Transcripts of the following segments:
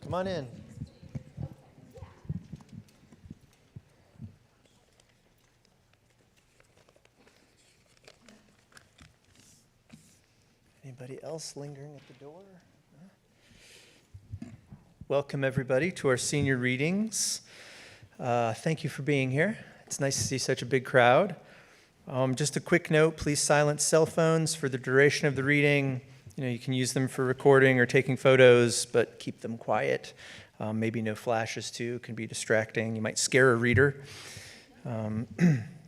Come on in. Anybody else lingering at the door? Welcome, everybody, to our senior readings. Thank you for being here. It's nice to see such a big crowd. Just a quick note, please silence cell phones for the duration of the reading. You can use them for recording or taking photos, but keep them quiet. Maybe no flashes, too. It can be distracting. You might scare a reader.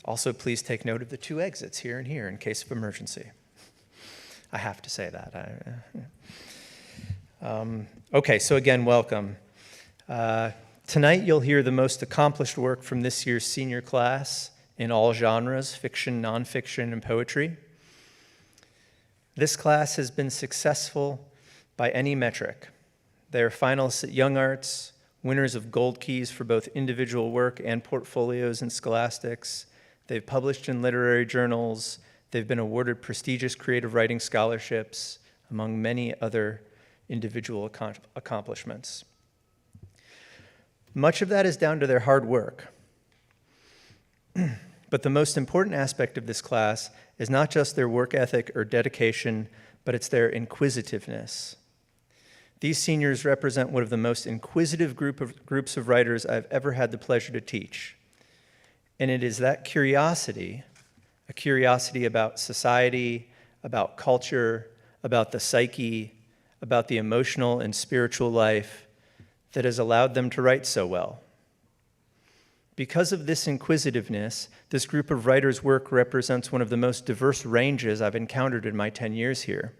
Also, please take note of the 2 exits here and here in case of emergency. I have to say that. Okay, so again, welcome. Tonight, you'll hear the most accomplished work from this year's senior class in all genres, fiction, nonfiction, and poetry. This class has been successful by any metric. They are finalists at Young Arts, winners of Gold Keys for both individual work and portfolios in scholastics. They've published in literary journals. They've been awarded prestigious creative writing scholarships, among many other individual accomplishments. Much of that is down to their hard work. But the most important aspect of this class is not just their work ethic or dedication, but it's their inquisitiveness. These seniors represent one of the most inquisitive groups of writers I've ever had the pleasure to teach. And it is that curiosity, a curiosity about society, about culture, about the psyche, about the emotional and spiritual life, that has allowed them to write so well. Because of this inquisitiveness, this group of writers' work represents one of the most diverse ranges I've encountered in my 10 years here.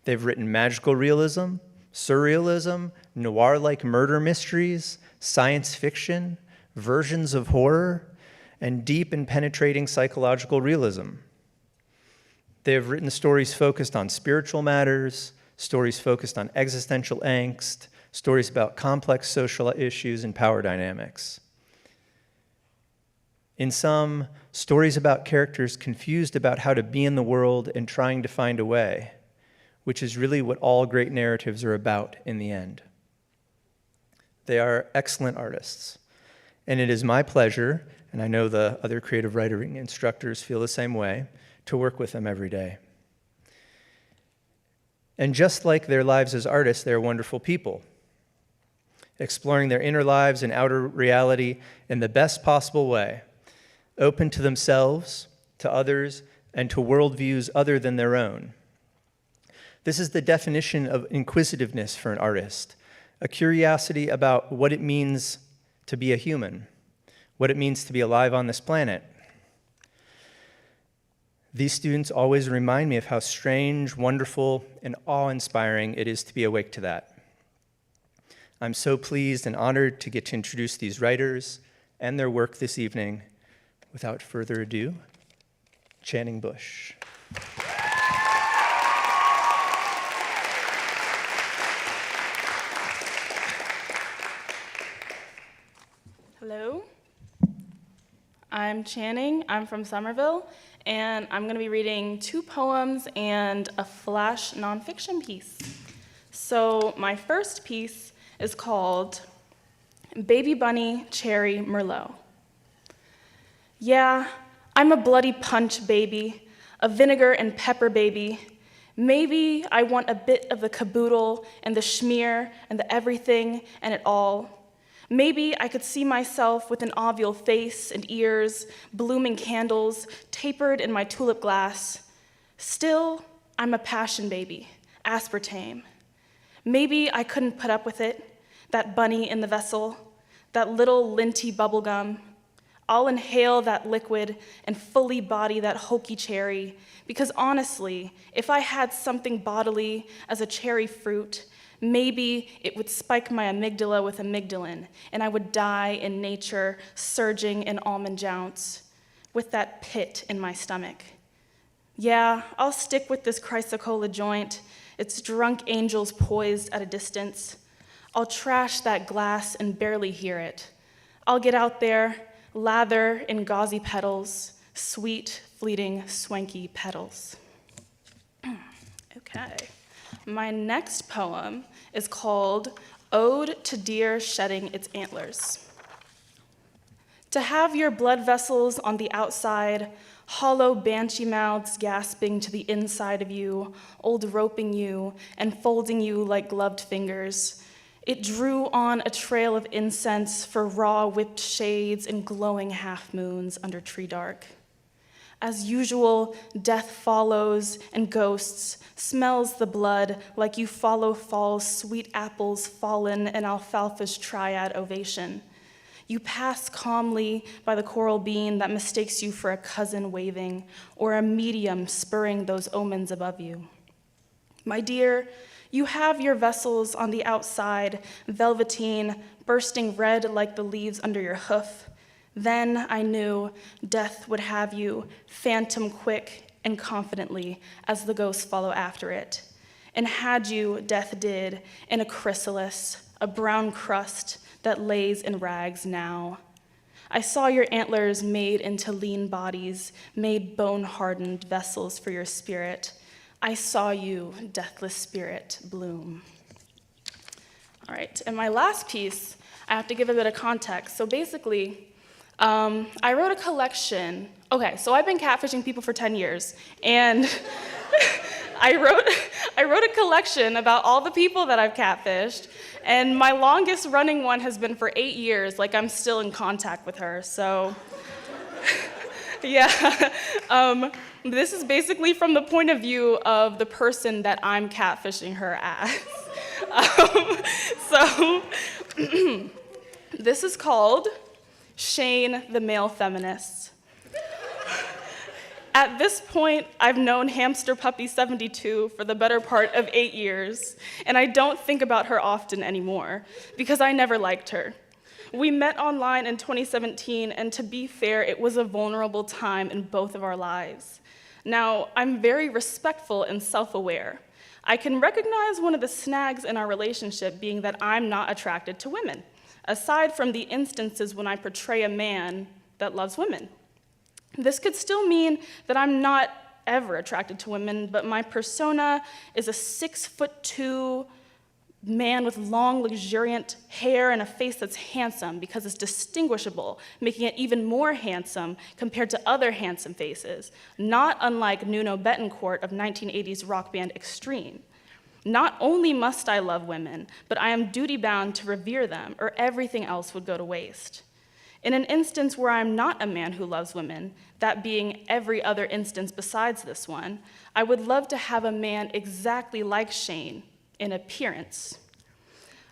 They've written magical realism, surrealism, noir-like murder mysteries, science fiction, versions of horror, and deep and penetrating psychological realism. They have written stories focused on spiritual matters, stories focused on existential angst, stories about complex social issues and power dynamics. In some, stories about characters confused about how to be in the world and trying to find a way, which is really what all great narratives are about in the end. They are excellent artists, and it is my pleasure, and I know the other creative writing instructors feel the same way, to work with them every day. And just like their lives as artists, they are wonderful people, exploring their inner lives and outer reality in the best possible way, open to themselves, to others, and to worldviews other than their own. This is the definition of inquisitiveness for an artist, a curiosity about what it means to be a human, what it means to be alive on this planet. These students always remind me of how strange, wonderful, and awe-inspiring it is to be awake to that. I'm so pleased and honored to get to introduce these writers and their work this evening. Without further ado, Channing Bush. Hello, I'm Channing. I'm from Somerville, and I'm going to be reading 2 poems and a flash nonfiction piece. So my first piece is called Baby Bunny Cherry Merlot. Yeah, I'm a bloody punch baby, a vinegar and pepper baby. Maybe I want a bit of the caboodle and the schmear and the everything and it all. Maybe I could see myself with an ovule face and ears, blooming candles, tapered in my tulip glass. Still, I'm a passion baby, aspartame. Maybe I couldn't put up with it, that bunny in the vessel, that little linty bubblegum. I'll inhale that liquid and fully body that hokey cherry, because honestly, if I had something bodily as a cherry fruit, maybe it would spike my amygdala with amygdalin, and I would die in nature, surging in almond jounce, with that pit in my stomach. Yeah, I'll stick with this chrysocolla joint, its drunk angels poised at a distance. I'll trash that glass and barely hear it. I'll get out there, lather in gauzy petals, sweet, fleeting, swanky petals. Okay. My next poem is called Ode to Deer Shedding Its Antlers. To have your blood vessels on the outside, hollow banshee mouths gasping to the inside of you, old roping you and folding you like gloved fingers, it drew on a trail of incense for raw whipped shades and glowing half-moons under tree dark. As usual, death follows and ghosts, smells the blood like you follow fall's sweet apples fallen in alfalfa's triad ovation. You pass calmly by the coral bean that mistakes you for a cousin waving or a medium spurring those omens above you. My dear, you have your vessels on the outside, velveteen, bursting red like the leaves under your hoof. Then I knew death would have you, phantom quick and confidently, as the ghosts follow after it. And had you, death did, in a chrysalis, a brown crust that lays in rags now. I saw your antlers made into lean bodies, made bone-hardened vessels for your spirit. I saw you, deathless spirit, bloom. All right, and my last piece, I have to give a bit of context. So basically, I wrote a collection. Okay, so I've been catfishing people for 10 years, and I wrote a collection about all the people that I've catfished, and my longest running one has been for 8 years, like I'm still in contact with her, so yeah. This is basically from the point of view of the person that I'm catfishing her as. So this is called Shane, the Male Feminist. At this point, I've known Hamster Puppy 72 for the better part of 8 years, and I don't think about her often anymore, because I never liked her. We met online in 2017, and to be fair, it was a vulnerable time in both of our lives. Now, I'm very respectful and self-aware. I can recognize one of the snags in our relationship being that I'm not attracted to women, aside from the instances when I portray a man that loves women. This could still mean that I'm not ever attracted to women, but my persona is a 6'2" man with long, luxuriant hair and a face that's handsome because it's distinguishable, making it even more handsome compared to other handsome faces, not unlike Nuno Betancourt of 1980s rock band Extreme. Not only must I love women, but I am duty-bound to revere them, or everything else would go to waste. In an instance where I'm not a man who loves women, that being every other instance besides this one, I would love to have a man exactly like Shane in appearance.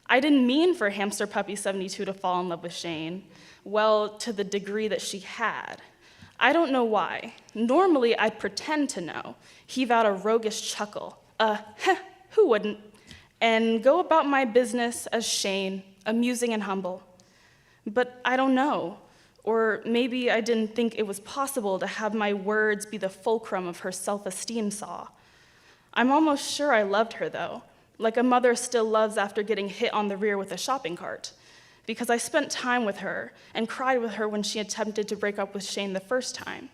I didn't mean for Hamster Puppy 72 to fall in love with Shane, well, to the degree that she had. I don't know why. Normally, I'd pretend to know, heave out a roguish chuckle, who wouldn't, and go about my business as Shane, amusing and humble. But I don't know, or maybe I didn't think it was possible to have my words be the fulcrum of her self-esteem saw. I'm almost sure I loved her, though, like a mother still loves after getting hit on the rear with a shopping cart, because I spent time with her and cried with her when she attempted to break up with Shane the first time.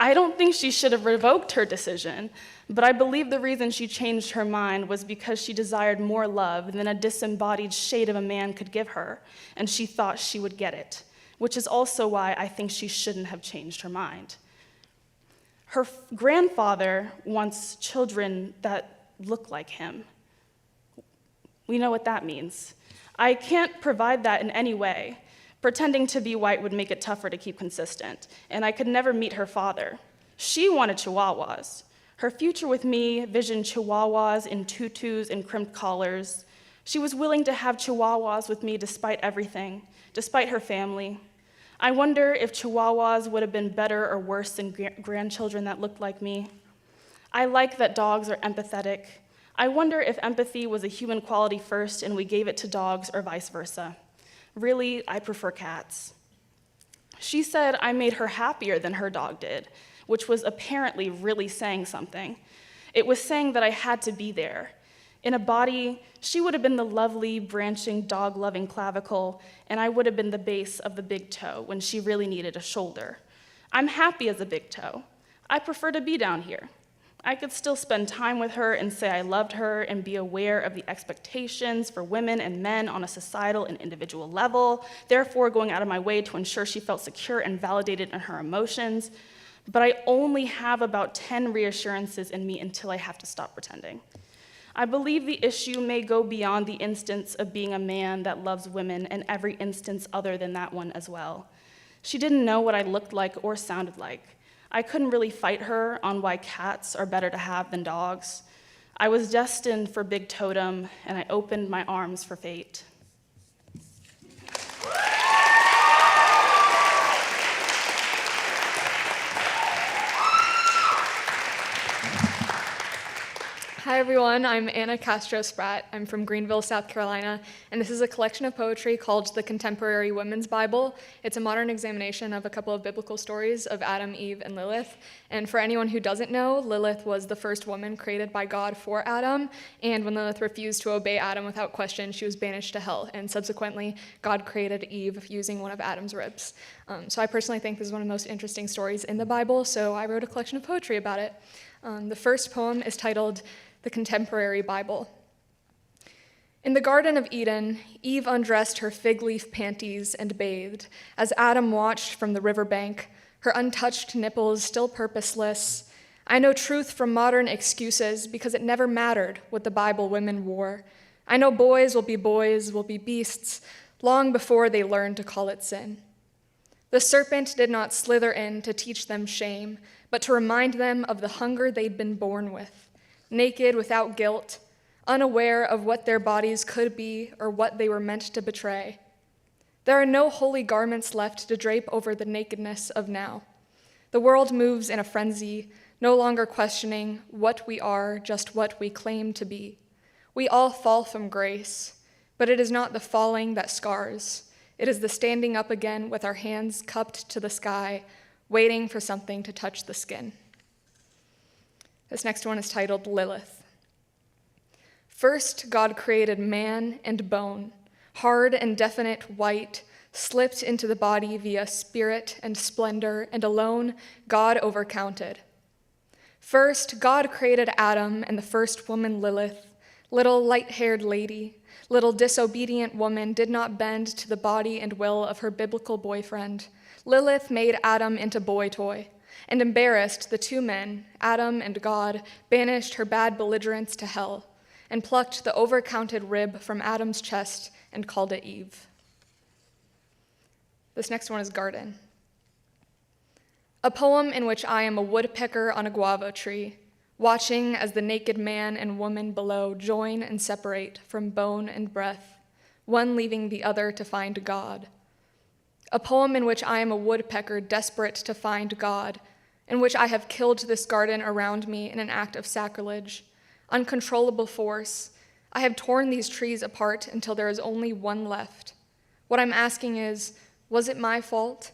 I don't think she should have revoked her decision, but I believe the reason she changed her mind was because she desired more love than a disembodied shade of a man could give her, and she thought she would get it, which is also why I think she shouldn't have changed her mind. Her grandfather wants children that look like him. We know what that means. I can't provide that in any way. Pretending to be white would make it tougher to keep consistent, and I could never meet her father. She wanted chihuahuas. Her future with me visioned chihuahuas in tutus and crimped collars. She was willing to have chihuahuas with me despite everything, despite her family. I wonder if chihuahuas would have been better or worse than grandchildren that looked like me. I like that dogs are empathetic. I wonder if empathy was a human quality first and we gave it to dogs or vice versa. Really, I prefer cats. She said I made her happier than her dog did, which was apparently really saying something. It was saying that I had to be there. In a body, she would have been the lovely, branching, dog-loving clavicle, and I would have been the base of the big toe when she really needed a shoulder. I'm happy as a big toe. I prefer to be down here. I could still spend time with her and say I loved her and be aware of the expectations for women and men on a societal and individual level, therefore going out of my way to ensure she felt secure and validated in her emotions. But I only have about 10 reassurances in me until I have to stop pretending. I believe the issue may go beyond the instance of being a man that loves women and every instance other than that one as well. She didn't know what I looked like or sounded like. I couldn't really fight her on why cats are better to have than dogs. I was destined for big totem, and I opened my arms for fate. Hi everyone, I'm Anna Castro-Spratt. I'm from Greenville, South Carolina, and this is a collection of poetry called The Contemporary Women's Bible. It's a modern examination of a couple of biblical stories of Adam, Eve, and Lilith. And for anyone who doesn't know, Lilith was the first woman created by God for Adam, and when Lilith refused to obey Adam without question, she was banished to hell, and subsequently, God created Eve using one of Adam's ribs. So I personally think this is one of the most interesting stories in the Bible, so I wrote a collection of poetry about it. The first poem is titled The Contemporary Bible. In the Garden of Eden, Eve undressed her fig leaf panties and bathed, as Adam watched from the riverbank, her untouched nipples still purposeless. I know truth from modern excuses because it never mattered what the Bible women wore. I know boys will be beasts, long before they learned to call it sin. The serpent did not slither in to teach them shame, but to remind them of the hunger they'd been born with. Naked without guilt, unaware of what their bodies could be or what they were meant to betray. There are no holy garments left to drape over the nakedness of now. The world moves in a frenzy, no longer questioning what we are, just what we claim to be. We all fall from grace, but it is not the falling that scars. It is the standing up again with our hands cupped to the sky, waiting for something to touch the skin. This next one is titled Lilith. First, God created man and bone, hard and definite white, slipped into the body via spirit and splendor, and alone God overcounted. First, God created Adam and the first woman Lilith, little light-haired lady, little disobedient woman did not bend to the body and will of her biblical boyfriend. Lilith made Adam into boy toy. And embarrassed, the two men, Adam and God, banished her bad belligerents to hell and plucked the overcounted rib from Adam's chest and called it Eve. This next one is Garden. A poem in which I am a woodpecker on a guava tree, watching as the naked man and woman below join and separate from bone and breath, one leaving the other to find God. A poem in which I am a woodpecker desperate to find God, in which I have killed this garden around me in an act of sacrilege, uncontrollable force. I have torn these trees apart until there is only one left. What I'm asking is, was it my fault?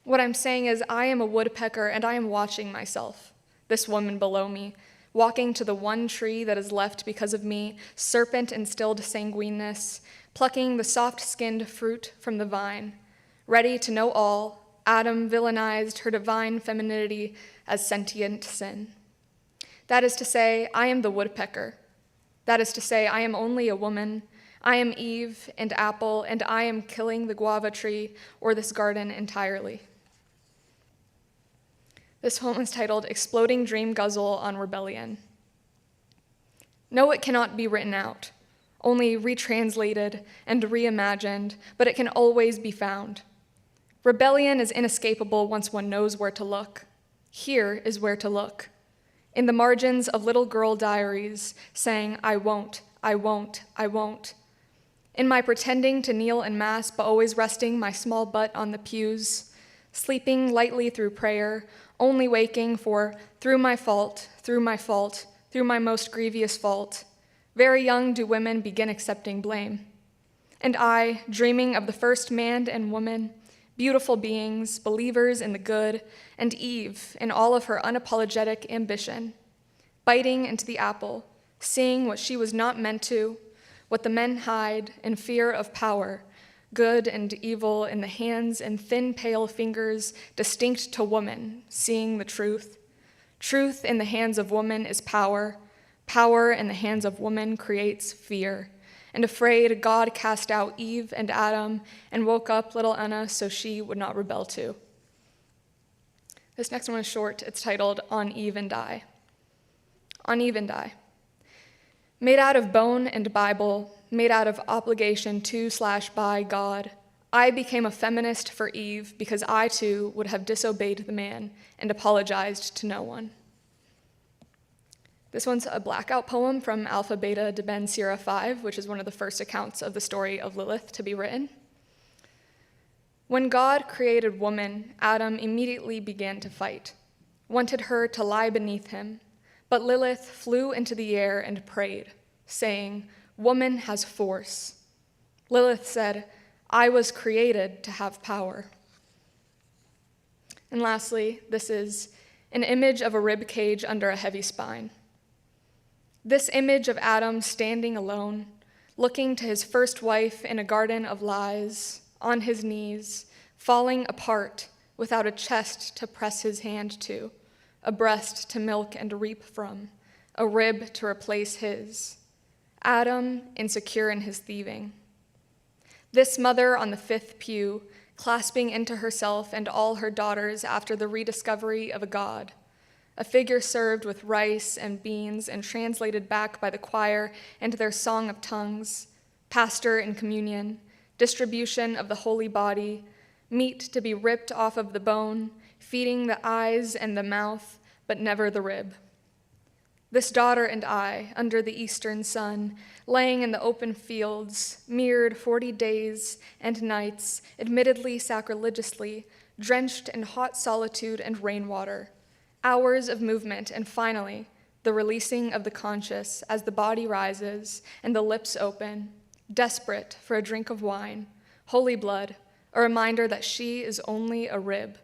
What I'm saying is, I am a woodpecker and I am watching myself, this woman below me, walking to the one tree that is left because of me, serpent-instilled sanguineness, plucking the soft-skinned fruit from the vine, ready to know all. Adam villainized her divine femininity as sentient sin. That is to say, I am the woodpecker. That is to say, I am only a woman. I am Eve and apple, and I am killing the guava tree or this garden entirely. This poem is titled Exploding Dream Guzzle on Rebellion. No, it cannot be written out, only retranslated and reimagined, but it can always be found. Rebellion is inescapable once one knows where to look. Here is where to look. In the margins of little girl diaries saying, I won't, I won't, I won't. In my pretending to kneel in mass, but always resting my small butt on the pews, sleeping lightly through prayer, only waking for through my fault, through my fault, through my most grievous fault. Very young do women begin accepting blame. And I, dreaming of the first man and woman, beautiful beings, believers in the good, and Eve in all of her unapologetic ambition, biting into the apple, seeing what she was not meant to, what the men hide in fear of power, good and evil in the hands and thin, pale fingers distinct to woman, seeing the truth, Truth in the hands of woman is power. Power in the hands of woman creates fear. And afraid, God cast out Eve and Adam and woke up little Anna so she would not rebel too. This next one is short. It's titled On Eve and I. On Eve and I. Made out of bone and Bible, made out of obligation to/by God, I became a feminist for Eve because I too would have disobeyed the man and apologized to no one. This one's a blackout poem from Alpha Beta de Ben Sira 5, which is one of the first accounts of the story of Lilith to be written. When God created woman, Adam immediately began to fight, wanted her to lie beneath him, but Lilith flew into the air and prayed, saying, "Woman has force." Lilith said, "I was created to have power." And lastly, this is an image of a rib cage under a heavy spine. This image of Adam standing alone, looking to his first wife in a garden of lies, on his knees, falling apart without a chest to press his hand to, a breast to milk and reap from, a rib to replace his. Adam, insecure in his thieving. This mother on the fifth pew, clasping into herself and all her daughters after the rediscovery of a god, a figure served with rice and beans and translated back by the choir into their song of tongues, pastor in communion, distribution of the holy body, meat to be ripped off of the bone, feeding the eyes and the mouth, but never the rib. This daughter and I, under the eastern sun, laying in the open fields, mirrored 40 days and nights, admittedly sacrilegiously, drenched in hot solitude and rainwater, hours of movement, and finally, the releasing of the conscious as the body rises and the lips open, desperate for a drink of wine, holy blood, a reminder that she is only a rib,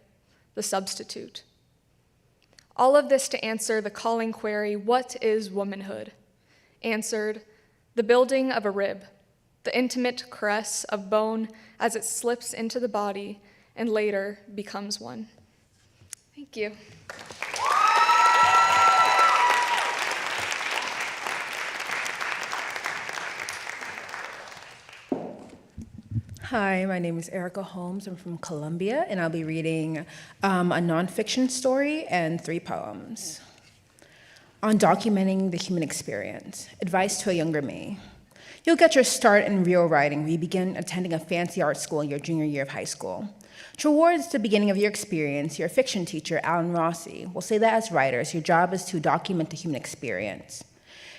the substitute. All of this to answer the calling query, what is womanhood? Answered, the building of a rib, the intimate caress of bone as it slips into the body and later becomes one. Thank you. Hi, my name is Erica Holmes. I'm from Columbia, and I'll be reading a nonfiction story and 3 poems. On documenting the human experience, advice to a younger me. You'll get your start in real writing when you begin attending a fancy art school in your junior year of high school. Towards the beginning of your experience, your fiction teacher, Alan Rossi, will say that as writers, your job is to document the human experience.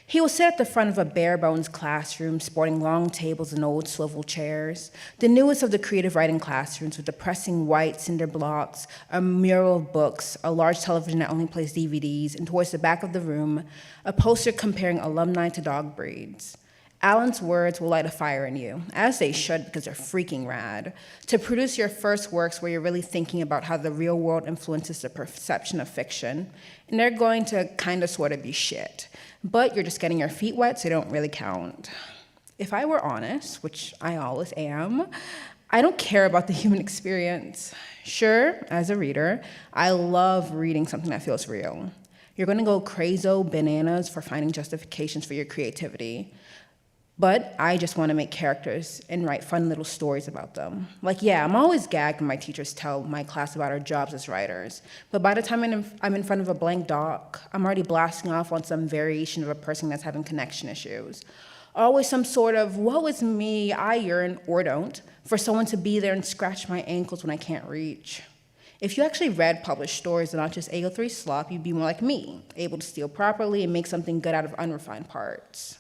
He will sit at the front of a bare-bones classroom, sporting long tables and old swivel chairs, the newest of the creative writing classrooms with depressing white cinder blocks, a mural of books, a large television that only plays DVDs, and towards the back of the room, a poster comparing alumni to dog breeds. Alan's words will light a fire in you, as they should because they're freaking rad, to produce your first works where you're really thinking about how the real world influences the perception of fiction, and they're going to kind of sort of be shit. But you're just getting your feet wet, so they don't really count. If I were honest, which I always am, I don't care about the human experience. Sure, as a reader, I love reading something that feels real. You're gonna go crazy bananas for finding justifications for your creativity. But I just want to make characters and write fun little stories about them. Like, yeah, I'm always gagged when my teachers tell my class about our jobs as writers. But by the time I'm in front of a blank doc, I'm already blasting off on some variation of a person that's having connection issues. Always some sort of, woe is me, I yearn, or don't, for someone to be there and scratch my ankles when I can't reach. If you actually read published stories and not just AO3 slop, you'd be more like me, able to steal properly and make something good out of unrefined parts.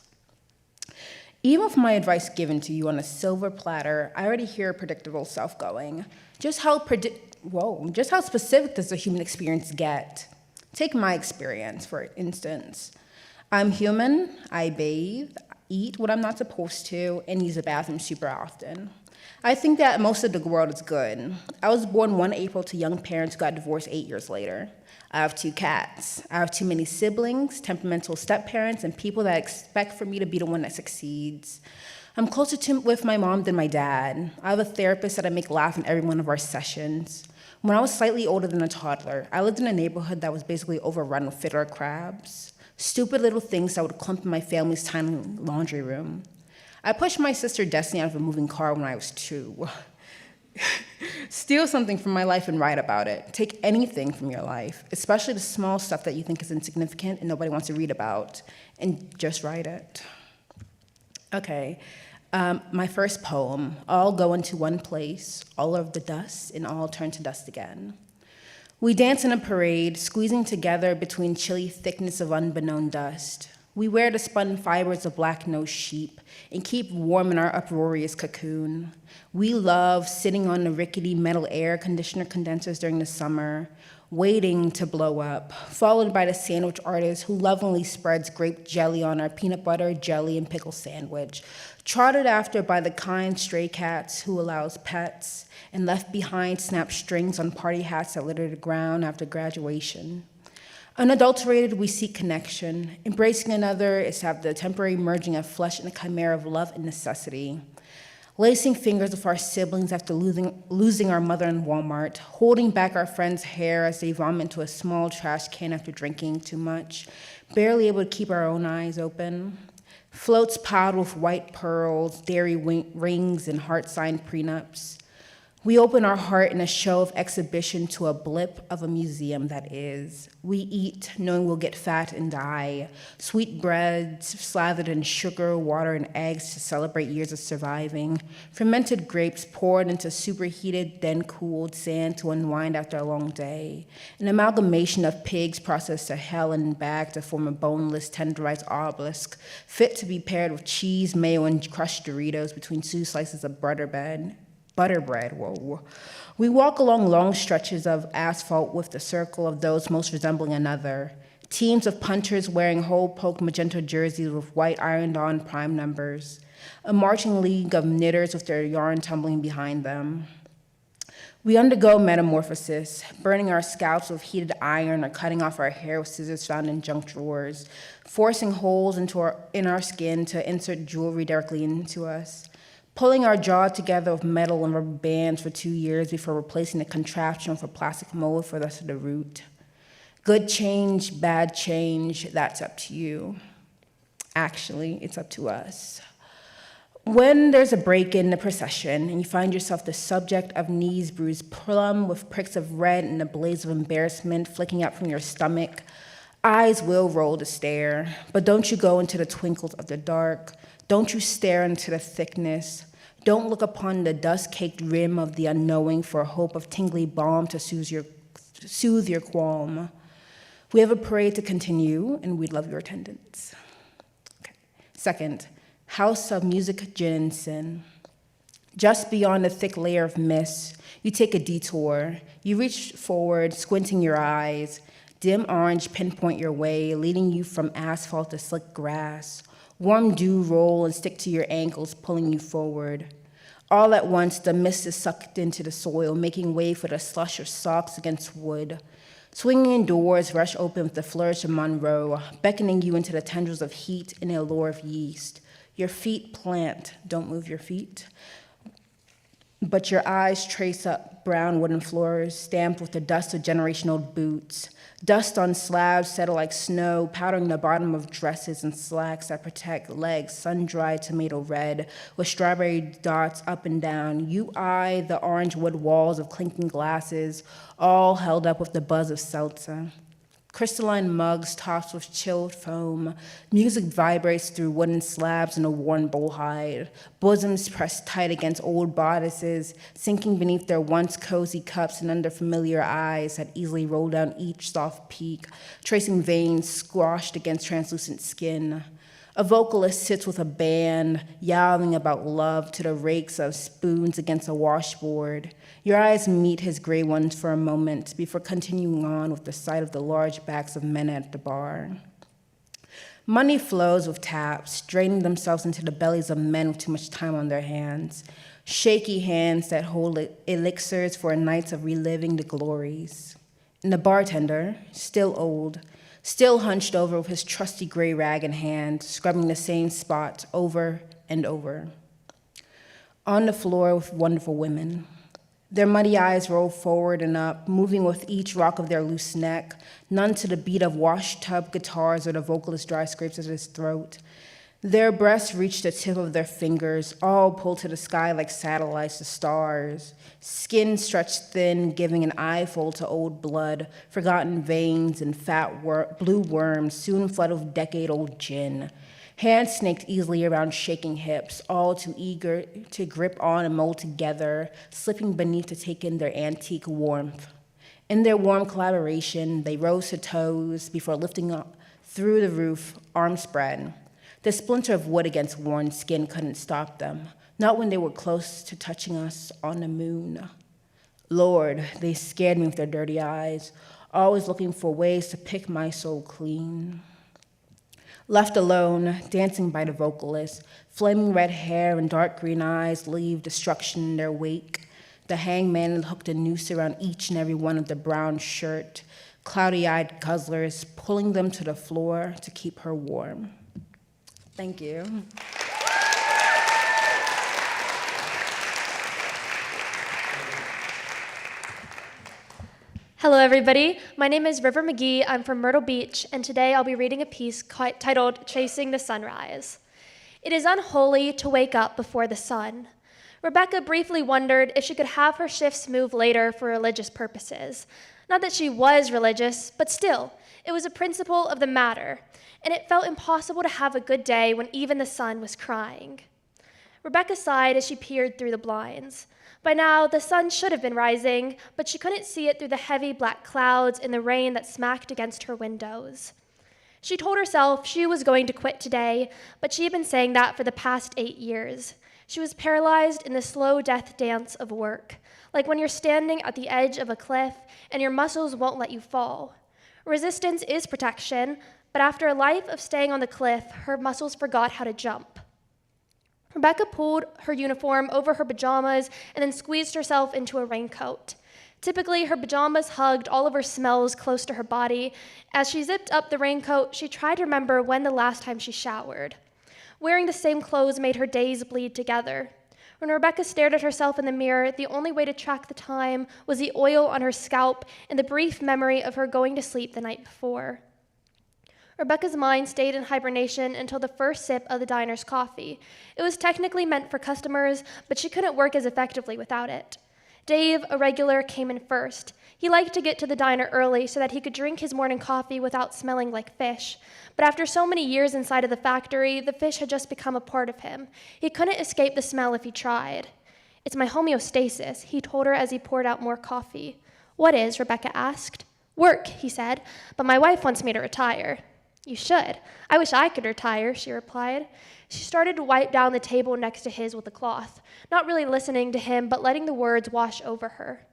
Even with my advice given to you on a silver platter, I already hear predictable self going. Just how specific does the human experience get? Take my experience, for instance. I'm human, I bathe, eat what I'm not supposed to, and use the bathroom super often. I think that most of the world is good. I was born one April to young parents who got divorced 8 years later. I have 2 cats. I have too many siblings, temperamental step-parents, and people that expect for me to be the one that succeeds. I'm closer with my mom than my dad. I have a therapist that I make laugh in every one of our sessions. When I was slightly older than a toddler, I lived in a neighborhood that was basically overrun with fiddler crabs, stupid little things that would clump in my family's tiny laundry room. I pushed my sister Destiny out of a moving car when I was 2. Steal something from my life and write about it. Take anything from your life, especially the small stuff that you think is insignificant and nobody wants to read about, and just write it. Okay, my first poem, all go into one place, all of the dust, and all turn to dust again. We dance in a parade, squeezing together between chilly thickness of unbeknown dust. We wear the spun fibers of black-nosed sheep and keep warm in our uproarious cocoon. We love sitting on the rickety metal air conditioner condensers during the summer, waiting to blow up, followed by the sandwich artist who lovingly spreads grape jelly on our peanut butter, jelly, and pickle sandwich, trotted after by the kind stray cats who allows pets, and left behind snap strings on party hats that litter the ground after graduation. Unadulterated, we seek connection. Embracing another is to have the temporary merging of flesh and the chimera of love and necessity. Lacing fingers with our siblings after losing our mother in Walmart, holding back our friends' hair as they vomit into a small trash can after drinking too much, barely able to keep our own eyes open. Floats piled with white pearls, dairy rings, and heart-signed prenups. We open our heart in a show of exhibition to a blip of a museum that is. We eat, knowing we'll get fat and die. Sweet breads slathered in sugar, water, and eggs to celebrate years of surviving. Fermented grapes poured into superheated, then cooled sand to unwind after a long day. An amalgamation of pigs processed to hell and back to form a boneless, tenderized obelisk, fit to be paired with cheese, mayo, and crushed Doritos between 2 slices of butter bread, whoa. We walk along long stretches of asphalt with the circle of those most resembling another. Teams of punters wearing hole-poked magenta jerseys with white ironed-on prime numbers. A marching league of knitters with their yarn tumbling behind them. We undergo metamorphosis, burning our scalps with heated iron or cutting off our hair with scissors found in junk drawers, forcing holes in our skin to insert jewelry directly into us. Pulling our jaw together with metal and rubber bands for 2 years before replacing the contraption with a plastic mold for the rest of the route. Good change, bad change, that's up to you. Actually, it's up to us. When there's a break in the procession and you find yourself the subject of knees bruised plum with pricks of red and a blaze of embarrassment flicking out from your stomach, eyes will roll to stare, but don't you go into the twinkles of the dark. Don't you stare into the thickness. Don't look upon the dust-caked rim of the unknowing for a hope of tingly balm to soothe your qualm. We have a parade to continue, and we'd love your attendance. Okay. Second, House of Music, Gin and Sin. Just beyond a thick layer of mist, you take a detour. You reach forward, squinting your eyes. Dim orange pinpoint your way, leading you from asphalt to slick grass. Warm dew roll and stick to your ankles, pulling you forward. All at once, the mist is sucked into the soil, making way for the slush of socks against wood. Swinging doors rush open with the flourish of Monroe, beckoning you into the tendrils of heat and the allure of yeast. Your feet plant, don't move your feet. But your eyes trace up brown wooden floors, stamped with the dust of generational boots. Dust on slabs settle like snow, powdering the bottom of dresses and slacks that protect legs sun-dried tomato red, with strawberry dots up and down. You eye the orange wood walls of clinking glasses, all held up with the buzz of seltzer. Crystalline mugs topped with chilled foam. Music vibrates through wooden slabs in a worn bullhide. Bosoms pressed tight against old bodices, sinking beneath their once cozy cups and under familiar eyes that easily roll down each soft peak, tracing veins squashed against translucent skin. A vocalist sits with a band, yowling about love to the rakes of spoons against a washboard. Your eyes meet his gray ones for a moment before continuing on with the sight of the large backs of men at the bar. Money flows with taps, draining themselves into the bellies of men with too much time on their hands. Shaky hands that hold elixirs for nights of reliving the glories. And the bartender, still old, still hunched over with his trusty gray rag in hand, scrubbing the same spot over and over. On the floor with wonderful women. Their muddy eyes roll forward and up, moving with each rock of their loose neck, none to the beat of washtub guitars or the vocalist's dry scrapes at his throat. Their breasts reach the tip of their fingers, all pulled to the sky like satellites to stars. Skin stretched thin, giving an eyeful to old blood, forgotten veins and fat blue worms soon flooded with decade-old gin. Hands snaked easily around shaking hips, all too eager to grip on and mold together, slipping beneath to take in their antique warmth. In their warm collaboration, they rose to toes before lifting up through the roof, arms spread. The splinter of wood against worn skin couldn't stop them, not when they were close to touching us on the moon. Lord, they scared me with their dirty eyes, always looking for ways to pick my soul clean. Left alone, dancing by the vocalist, flaming red hair and dark green eyes leave destruction in their wake. The hangman hooked a noose around each and every one of the brown shirt, cloudy-eyed guzzlers, pulling them to the floor to keep her warm. Thank you. Hello, everybody. My name is River McGee. I'm from Myrtle Beach, and today I'll be reading a piece titled Chasing the Sunrise. It is unholy to wake up before the sun. Rebecca briefly wondered if she could have her shifts move later for religious purposes. Not that she was religious, but still, it was a principle of the matter, and it felt impossible to have a good day when even the sun was crying. Rebecca sighed as she peered through the blinds. By now, the sun should have been rising, but she couldn't see it through the heavy black clouds and the rain that smacked against her windows. She told herself she was going to quit today, but she had been saying that for the past 8 years. She was paralyzed in the slow death dance of work, like when you're standing at the edge of a cliff and your muscles won't let you fall. Resistance is protection, but after a life of staying on the cliff, her muscles forgot how to jump. Rebecca pulled her uniform over her pajamas and then squeezed herself into a raincoat. Typically, her pajamas hugged all of her smells close to her body. As she zipped up the raincoat, she tried to remember when the last time she showered. Wearing the same clothes made her days bleed together. When Rebecca stared at herself in the mirror, the only way to track the time was the oil on her scalp and the brief memory of her going to sleep the night before. Rebecca's mind stayed in hibernation until the first sip of the diner's coffee. It was technically meant for customers, but she couldn't work as effectively without it. Dave, a regular, came in first. He liked to get to the diner early so that he could drink his morning coffee without smelling like fish. But after so many years inside of the factory, the fish had just become a part of him. He couldn't escape the smell if he tried. "It's my homeostasis," he told her as he poured out more coffee. "What is?" Rebecca asked. "Work," he said, "but my wife wants me to retire." "You should. I wish I could retire," she replied. She started to wipe down the table next to his with a cloth, not really listening to him, but letting the words wash over her.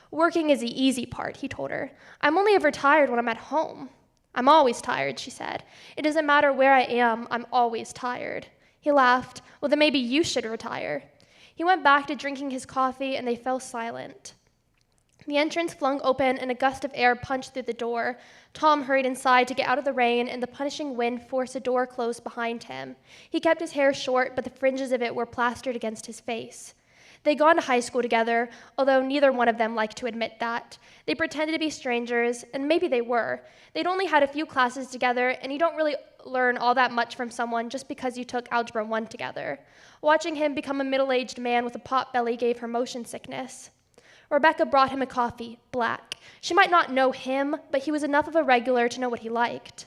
"Working is the easy part," he told her. "I'm only ever tired when I'm at home." "I'm always tired," she said. "It doesn't matter where I am, I'm always tired." He laughed. "Well, then maybe you should retire." He went back to drinking his coffee, and they fell silent. The entrance flung open, and a gust of air punched through the door. Tom hurried inside to get out of the rain, and the punishing wind forced the door closed behind him. He kept his hair short, but the fringes of it were plastered against his face. They'd gone to high school together, although neither one of them liked to admit that. They pretended to be strangers, and maybe they were. They'd only had a few classes together, and you don't really learn all that much from someone just because you took Algebra 1 together. Watching him become a middle-aged man with a pot belly gave her motion sickness. Rebecca brought him a coffee, black. She might not know him, but he was enough of a regular to know what he liked.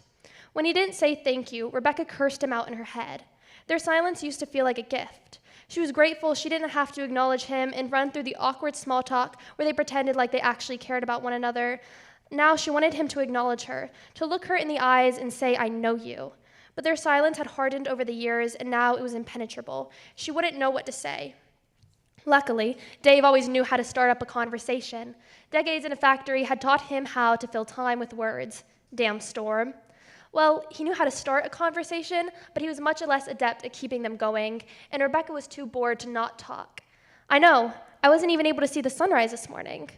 When he didn't say thank you, Rebecca cursed him out in her head. Their silence used to feel like a gift. She was grateful she didn't have to acknowledge him and run through the awkward small talk where they pretended like they actually cared about one another. Now she wanted him to acknowledge her, to look her in the eyes and say, "I know you." But their silence had hardened over the years, and now it was impenetrable. She wouldn't know what to say. Luckily, Dave always knew how to start up a conversation. Decades in a factory had taught him how to fill time with words. Damn storm. Well, he knew how to start a conversation, but he was much less adept at keeping them going, and Rebecca was too bored to not talk. "I know. I wasn't even able to see the sunrise this morning."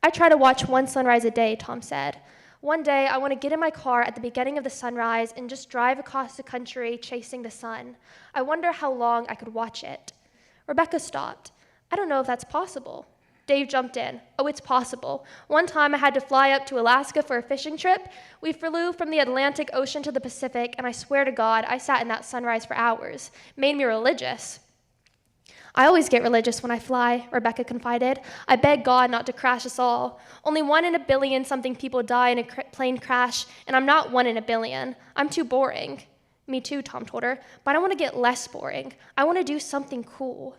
"I try to watch one sunrise a day," Tom said. "One day, I want to get in my car at the beginning of the sunrise and just drive across the country chasing the sun. I wonder how long I could watch it." Rebecca stopped. "I don't know if that's possible." Dave jumped in. Oh, it's possible. One time I had to fly up to Alaska for a fishing trip. We flew from the Atlantic Ocean to the Pacific, and I swear to God, I sat in that sunrise for hours. Made me religious. I always get religious when I fly, Rebecca confided. I beg God not to crash us all. Only 1 in a billion something people die in a plane crash, and I'm not 1 in a billion. I'm too boring. Me too, Tom told her, but I want to get less boring. I want to do something cool.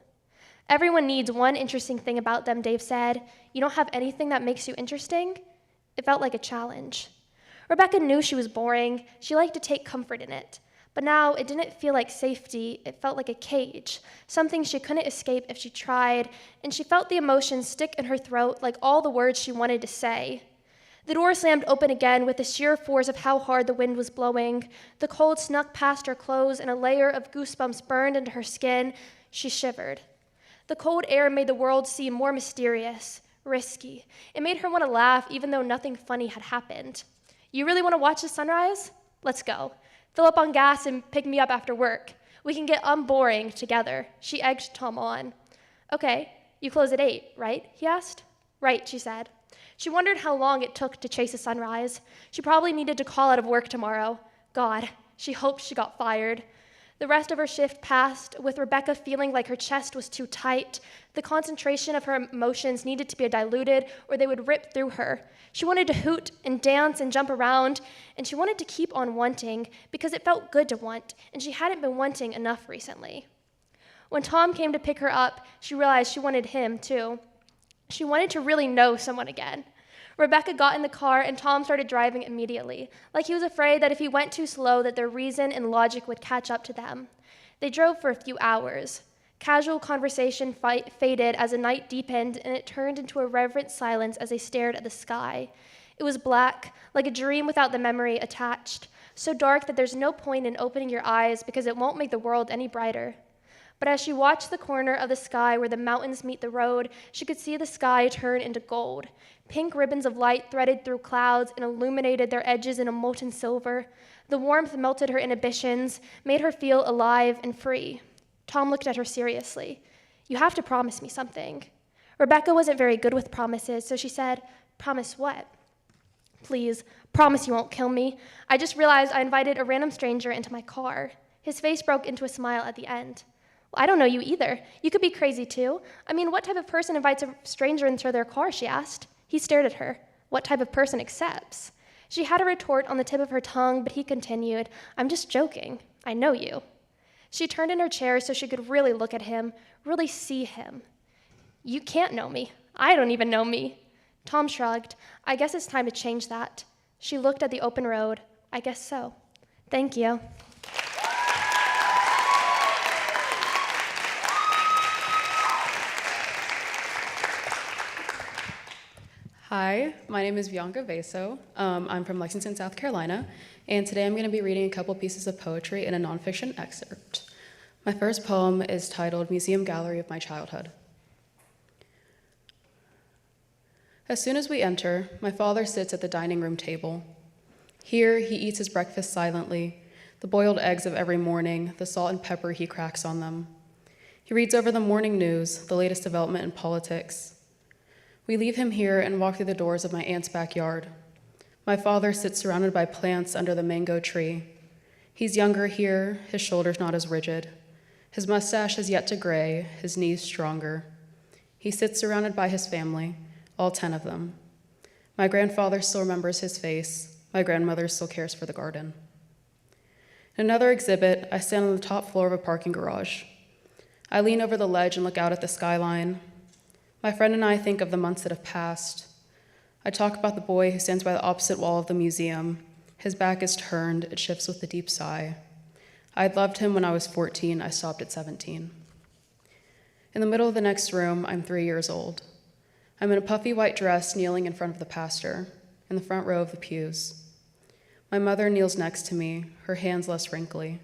Everyone needs one interesting thing about them, Dave said. You don't have anything that makes you interesting? It felt like a challenge. Rebecca knew she was boring. She liked to take comfort in it. But now it didn't feel like safety. It felt like a cage, something she couldn't escape if she tried, and she felt the emotions stick in her throat like all the words she wanted to say. The door slammed open again with the sheer force of how hard the wind was blowing. The cold snuck past her clothes, and a layer of goosebumps burned into her skin. She shivered. The cold air made the world seem more mysterious, risky. It made her want to laugh even though nothing funny had happened. You really want to watch the sunrise? Let's go. Fill up on gas and pick me up after work. We can get unboring together. She egged Tom on. Okay, you close at 8, right? He asked. Right, she said. She wondered how long it took to chase a sunrise. She probably needed to call out of work tomorrow. God, she hoped she got fired. The rest of her shift passed, with Rebecca feeling like her chest was too tight. The concentration of her emotions needed to be diluted, or they would rip through her. She wanted to hoot and dance and jump around, and she wanted to keep on wanting, because it felt good to want, and she hadn't been wanting enough recently. When Tom came to pick her up, she realized she wanted him, too. She wanted to really know someone again. Rebecca got in the car, and Tom started driving immediately, like he was afraid that if he went too slow that their reason and logic would catch up to them. They drove for a few hours. Casual conversation faded as the night deepened, and it turned into a reverent silence as they stared at the sky. It was black, like a dream without the memory attached, so dark that there's no point in opening your eyes because it won't make the world any brighter. But as she watched the corner of the sky where the mountains meet the road, she could see the sky turn into gold. Pink ribbons of light threaded through clouds and illuminated their edges in a molten silver. The warmth melted her inhibitions, made her feel alive and free. Tom looked at her seriously. You have to promise me something. Rebecca wasn't very good with promises, so she said, Promise what? Please, promise you won't kill me. I just realized I invited a random stranger into my car. His face broke into a smile at the end. Well, I don't know you either. You could be crazy too. I mean, what type of person invites a stranger into their car, she asked. He stared at her. What type of person accepts? She had a retort on the tip of her tongue, but he continued, I'm just joking. I know you. She turned in her chair so she could really look at him, really see him. You can't know me. I don't even know me. Tom shrugged. I guess it's time to change that. She looked at the open road. I guess so. Thank you. Hi, my name is Bianca Vaso. I'm from Lexington, South Carolina, and today I'm going to be reading a couple pieces of poetry in a nonfiction excerpt. My first poem is titled Museum Gallery of My Childhood. As soon as we enter, my father sits at the dining room table. Here, he eats his breakfast silently, the boiled eggs of every morning, the salt and pepper he cracks on them. He reads over the morning news, the latest development in politics. We leave him here and walk through the doors of my aunt's backyard. My father sits surrounded by plants under the mango tree. He's younger here, his shoulders not as rigid. His mustache is yet to gray, his knees stronger. He sits surrounded by his family, all 10 of them. My grandfather still remembers his face. My grandmother still cares for the garden. In another exhibit, I stand on the top floor of a parking garage. I lean over the ledge and look out at the skyline. My friend and I think of the months that have passed. I talk about the boy who stands by the opposite wall of the museum. His back is turned, it shifts with a deep sigh. I'd loved him when I was 14, I stopped at 17. In the middle of the next room, I'm 3 years old. I'm in a puffy white dress, kneeling in front of the pastor, in the front row of the pews. My mother kneels next to me, her hands less wrinkly.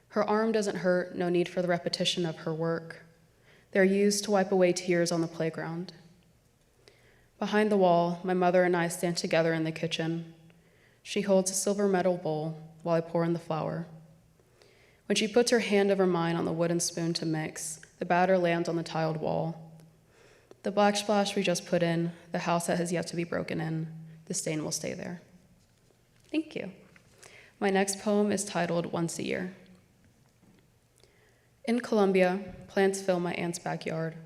Her arm doesn't hurt, no need for the repetition of her work. They're used to wipe away tears on the playground. Behind the wall, my mother and I stand together in the kitchen. She holds a silver metal bowl while I pour in the flour. When she puts her hand over mine on the wooden spoon to mix, the batter lands on the tiled wall. The backsplash we just put in, the house that has yet to be broken in, the stain will stay there. Thank you. My next poem is titled Once a Year. In Colombia, plants fill my aunt's backyard.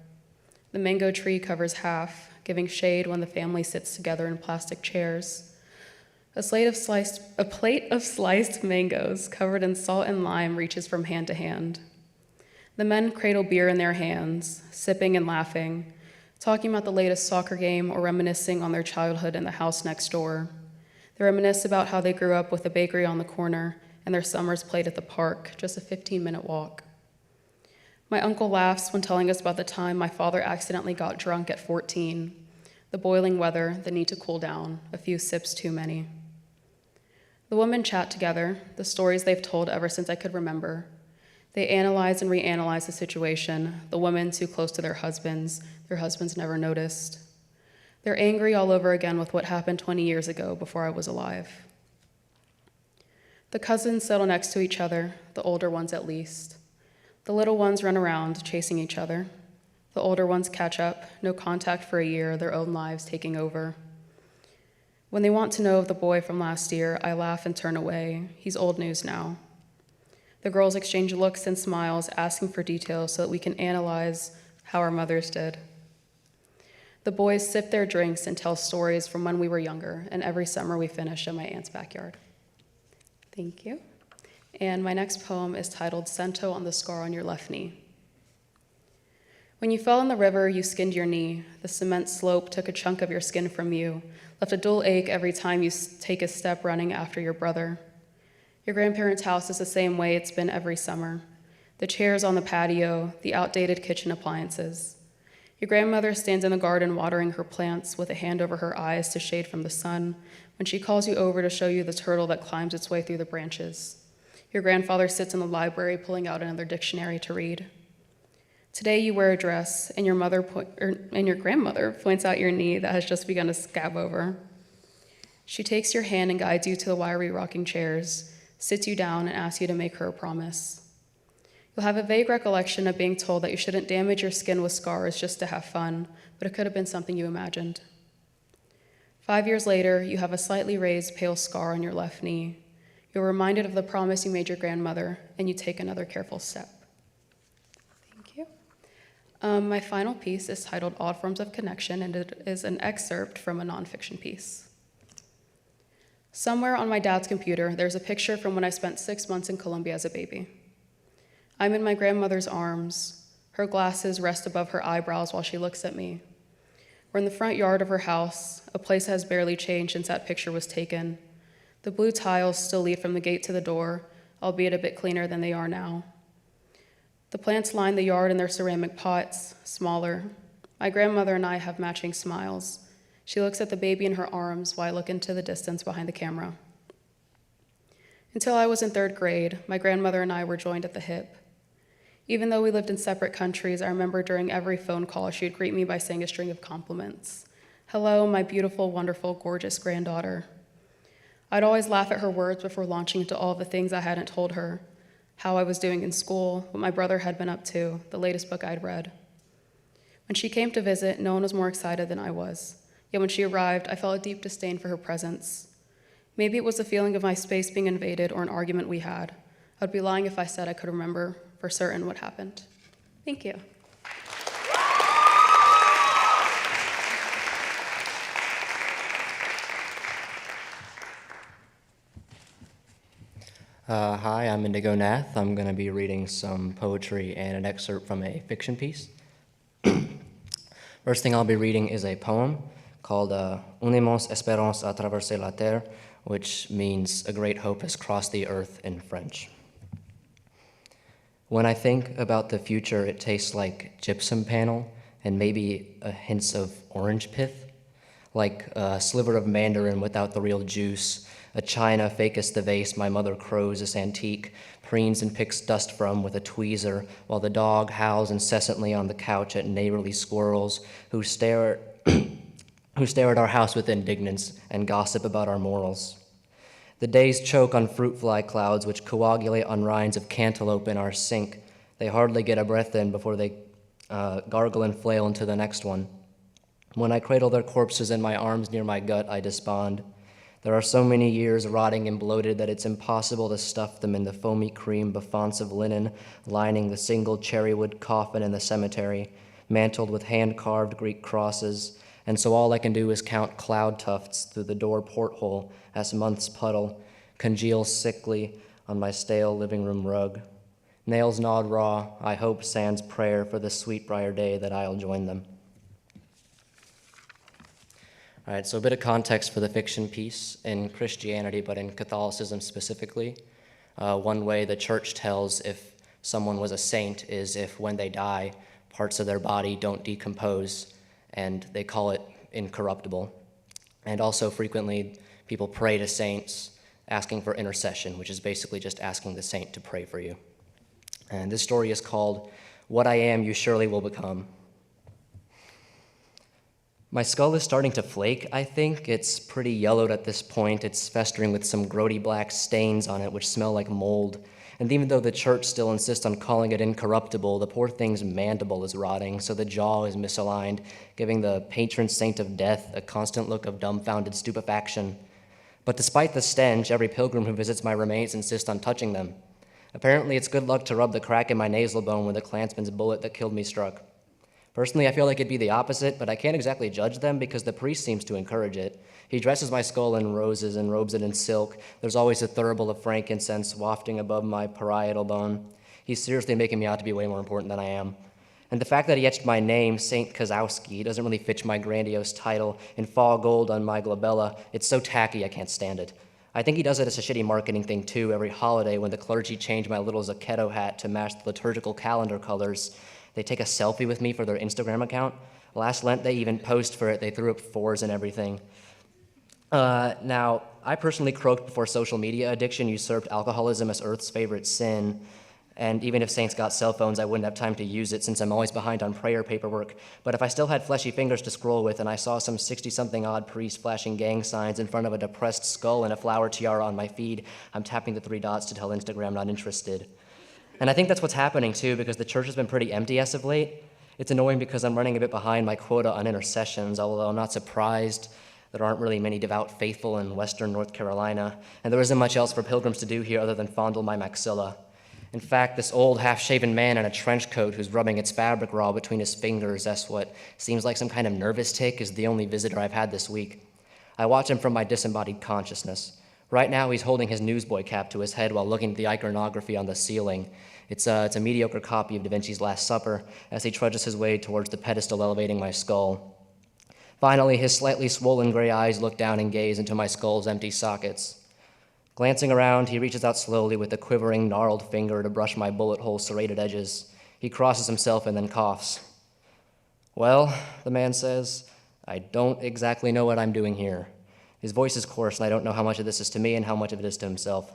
The mango tree covers half, giving shade when the family sits together in plastic chairs. A plate of sliced mangoes covered in salt and lime reaches from hand to hand. The men cradle beer in their hands, sipping and laughing, talking about the latest soccer game or reminiscing on their childhood in the house next door. They reminisce about how they grew up with a bakery on the corner and their summers played at the park, just a 15-minute walk. My uncle laughs when telling us about the time my father accidentally got drunk at 14, the boiling weather, the need to cool down, a few sips too many. The women chat together, the stories they've told ever since I could remember. They analyze and reanalyze the situation, the women too close to their husbands never noticed. They're angry all over again with what happened 20 years ago before I was alive. The cousins settle next to each other, the older ones at least. The little ones run around, chasing each other. The older ones catch up, no contact for a year, their own lives taking over. When they want to know of the boy from last year, I laugh and turn away. He's old news now. The girls exchange looks and smiles, asking for details so that we can analyze how our mothers did. The boys sip their drinks and tell stories from when we were younger, and every summer we finish in my aunt's backyard. Thank you. And my next poem is titled Cento on the Scar on Your Left Knee. When you fell in the river, you skinned your knee. The cement slope took a chunk of your skin from you, left a dull ache every time you take a step running after your brother. Your grandparents' house is the same way it's been every summer. The chairs on the patio, the outdated kitchen appliances. Your grandmother stands in the garden watering her plants with a hand over her eyes to shade from the sun when she calls you over to show you the turtle that climbs its way through the branches. Your grandfather sits in the library pulling out another dictionary to read. Today you wear a dress, and your grandmother points out your knee that has just begun to scab over. She takes your hand and guides you to the wiry rocking chairs, sits you down, and asks you to make her a promise. You'll have a vague recollection of being told that you shouldn't damage your skin with scars just to have fun, but it could have been something you imagined. 5 years later, you have a slightly raised, pale scar on your left knee. You're reminded of the promise you made your grandmother, and you take another careful step. Thank you. My final piece is titled Odd Forms of Connection, and it is an excerpt from a nonfiction piece. Somewhere on my dad's computer, there's a picture from when I spent 6 months in Colombia as a baby. I'm in my grandmother's arms. Her glasses rest above her eyebrows while she looks at me. We're in the front yard of her house, a place that has barely changed since that picture was taken. The blue tiles still lead from the gate to the door, albeit a bit cleaner than they are now. The plants line the yard in their ceramic pots, smaller. My grandmother and I have matching smiles. She looks at the baby in her arms while I look into the distance behind the camera. Until I was in 3rd grade, my grandmother and I were joined at the hip. Even though we lived in separate countries, I remember during every phone call, she would greet me by saying a string of compliments. Hello, my beautiful, wonderful, gorgeous granddaughter. I'd always laugh at her words before launching into all the things I hadn't told her, how I was doing in school, what my brother had been up to, the latest book I'd read. When she came to visit, no one was more excited than I was. Yet when she arrived, I felt a deep disdain for her presence. Maybe it was the feeling of my space being invaded or an argument we had. I'd be lying if I said I could remember for certain what happened. Thank you. Hi, I'm Indigo Nath. I'm going to be reading some poetry and an excerpt from a fiction piece. First thing I'll be reading is a poem called Unimos espérance à traverser la terre, which means a great hope has crossed the earth in French. When I think about the future, it tastes like gypsum panel and maybe a hint of orange pith, like a sliver of mandarin without the real juice, a china fakest the vase my mother crows this antique, preens and picks dust from with a tweezer, while the dog howls incessantly on the couch at neighborly squirrels who stare at our house with indignance and gossip about our morals. The days choke on fruit fly clouds which coagulate on rinds of cantaloupe in our sink. They hardly get a breath in before they gargle and flail into the next one. When I cradle their corpses in my arms near my gut, I despond. There are so many years rotting and bloated that it's impossible to stuff them in the foamy cream beffonts of linen lining the single cherrywood coffin in the cemetery, mantled with hand-carved Greek crosses, and so all I can do is count cloud tufts through the door porthole as months puddle, congeal sickly on my stale living room rug. Nails gnawed raw, I hope sans prayer for the sweetbriar day that I'll join them. All right, so a bit of context for the fiction piece. In Christianity, but in Catholicism specifically, one way the church tells if someone was a saint is if when they die, parts of their body don't decompose, and they call it incorruptible. And also frequently, people pray to saints asking for intercession, which is basically just asking the saint to pray for you. And this story is called What I Am, You Surely Will Become. My skull is starting to flake, I think. It's pretty yellowed at this point. It's festering with some grody black stains on it, which smell like mold. And even though the church still insists on calling it incorruptible, the poor thing's mandible is rotting, so the jaw is misaligned, giving the patron saint of death a constant look of dumbfounded stupefaction. But despite the stench, every pilgrim who visits my remains insists on touching them. Apparently, it's good luck to rub the crack in my nasal bone where the Klansman's bullet that killed me struck. Personally, I feel like it'd be the opposite, but I can't exactly judge them because the priest seems to encourage it. He dresses my skull in roses and robes it in silk. There's always a thurible of frankincense wafting above my parietal bone. He's seriously making me out to be way more important than I am. And the fact that he etched my name, Saint Kozowski, doesn't really fit my grandiose title in fall gold on my glabella. It's so tacky, I can't stand it. I think he does it as a shitty marketing thing, too, every holiday when the clergy change my little Zacchetto hat to match the liturgical calendar colors. They take a selfie with me for their Instagram account. Last Lent, they even posed for it. They threw up 4s and everything. Now, I personally croaked before social media addiction usurped alcoholism as Earth's favorite sin. And even if saints got cell phones, I wouldn't have time to use it since I'm always behind on prayer paperwork. But if I still had fleshy fingers to scroll with and I saw some 60-something odd priest flashing gang signs in front of a depressed skull and a flower tiara on my feed, I'm tapping the 3 dots to tell Instagram not interested. And I think that's what's happening too, because the church has been pretty empty as of late. It's annoying because I'm running a bit behind my quota on intercessions, although I'm not surprised. There aren't really many devout faithful in Western North Carolina, and there isn't much else for pilgrims to do here other than fondle my maxilla. In fact, this old half-shaven man in a trench coat who's rubbing its fabric raw between his fingers, that's what seems like some kind of nervous tic, is the only visitor I've had this week. I watch him from my disembodied consciousness. Right now, he's holding his newsboy cap to his head while looking at the iconography on the ceiling. It's a mediocre copy of Da Vinci's Last Supper as he trudges his way towards the pedestal elevating my skull. Finally, his slightly swollen gray eyes look down and gaze into my skull's empty sockets. Glancing around, he reaches out slowly with a quivering, gnarled finger to brush my bullet hole serrated edges. He crosses himself and then coughs. "Well," the man says, "I don't exactly know what I'm doing here." His voice is coarse, and I don't know how much of this is to me and how much of it is to himself.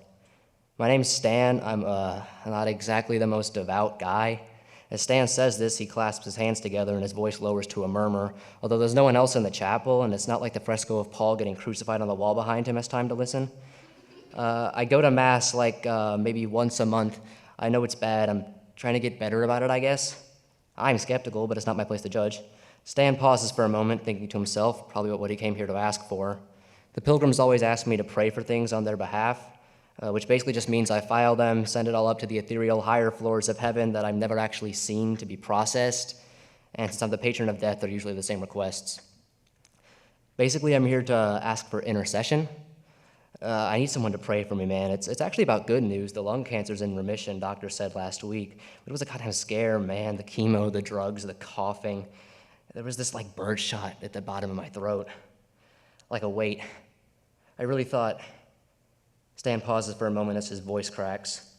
"My name's Stan. I'm not exactly the most devout guy." As Stan says this, he clasps his hands together and his voice lowers to a murmur, although there's no one else in the chapel, and it's not like the fresco of Paul getting crucified on the wall behind him has time to listen. I go to Mass maybe once a month. I know it's bad. I'm trying to get better about it, I guess. I'm skeptical, but it's not my place to judge. Stan pauses for a moment, thinking to himself, probably what he came here to ask for. The pilgrims always ask me to pray for things on their behalf, which basically just means I file them, send it all up to the ethereal higher floors of heaven that I've never actually seen to be processed, and since I'm the patron of death, they're usually the same requests. Basically, I'm here to ask for intercession. I need someone to pray for me, man. It's actually about good news. The lung cancer's in remission, doctor said last week. But it was a kind of scare, man. The chemo, the drugs, the coughing. There was this bird shot at the bottom of my throat. Like a weight. I really thought. Stan pauses for a moment as his voice cracks.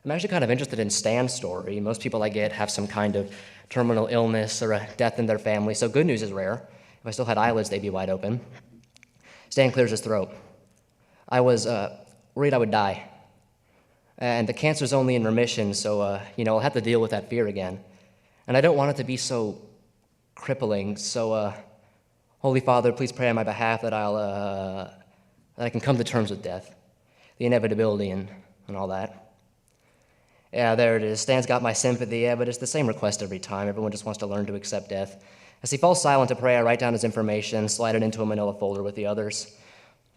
I'm actually kind of interested in Stan's story. Most people I get have some kind of terminal illness or a death in their family, so good news is rare. If I still had eyelids, they'd be wide open. Stan clears his throat. I was worried I would die. And the cancer's only in remission, so, I'll have to deal with that fear again. And I don't want it to be so crippling, so, Holy Father, please pray on my behalf that that I can come to terms with death, the inevitability and all that. Yeah, there it is. Stan's got my sympathy, yeah, but it's the same request every time. Everyone just wants to learn to accept death. As he falls silent to pray, I write down his information, slide it into a manila folder with the others.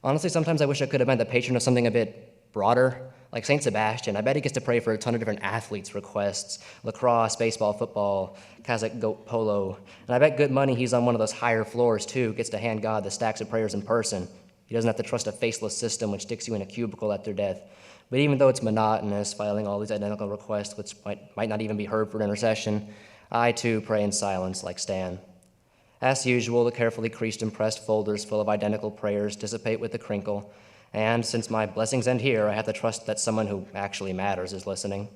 Honestly, sometimes I wish I could have been the patron of something a bit broader, like St. Sebastian. I bet he gets to pray for a ton of different athletes' requests: lacrosse, baseball, football, Kazakh goat polo. And I bet good money he's on one of those higher floors, too, gets to hand God the stacks of prayers in person. He doesn't have to trust a faceless system which sticks you in a cubicle at their death. But even though it's monotonous, filing all these identical requests, which might not even be heard for intercession, I, too, pray in silence like Stan. As usual, the carefully creased and pressed folders full of identical prayers dissipate with a crinkle, and since my blessings end here, I have to trust that someone who actually matters is listening.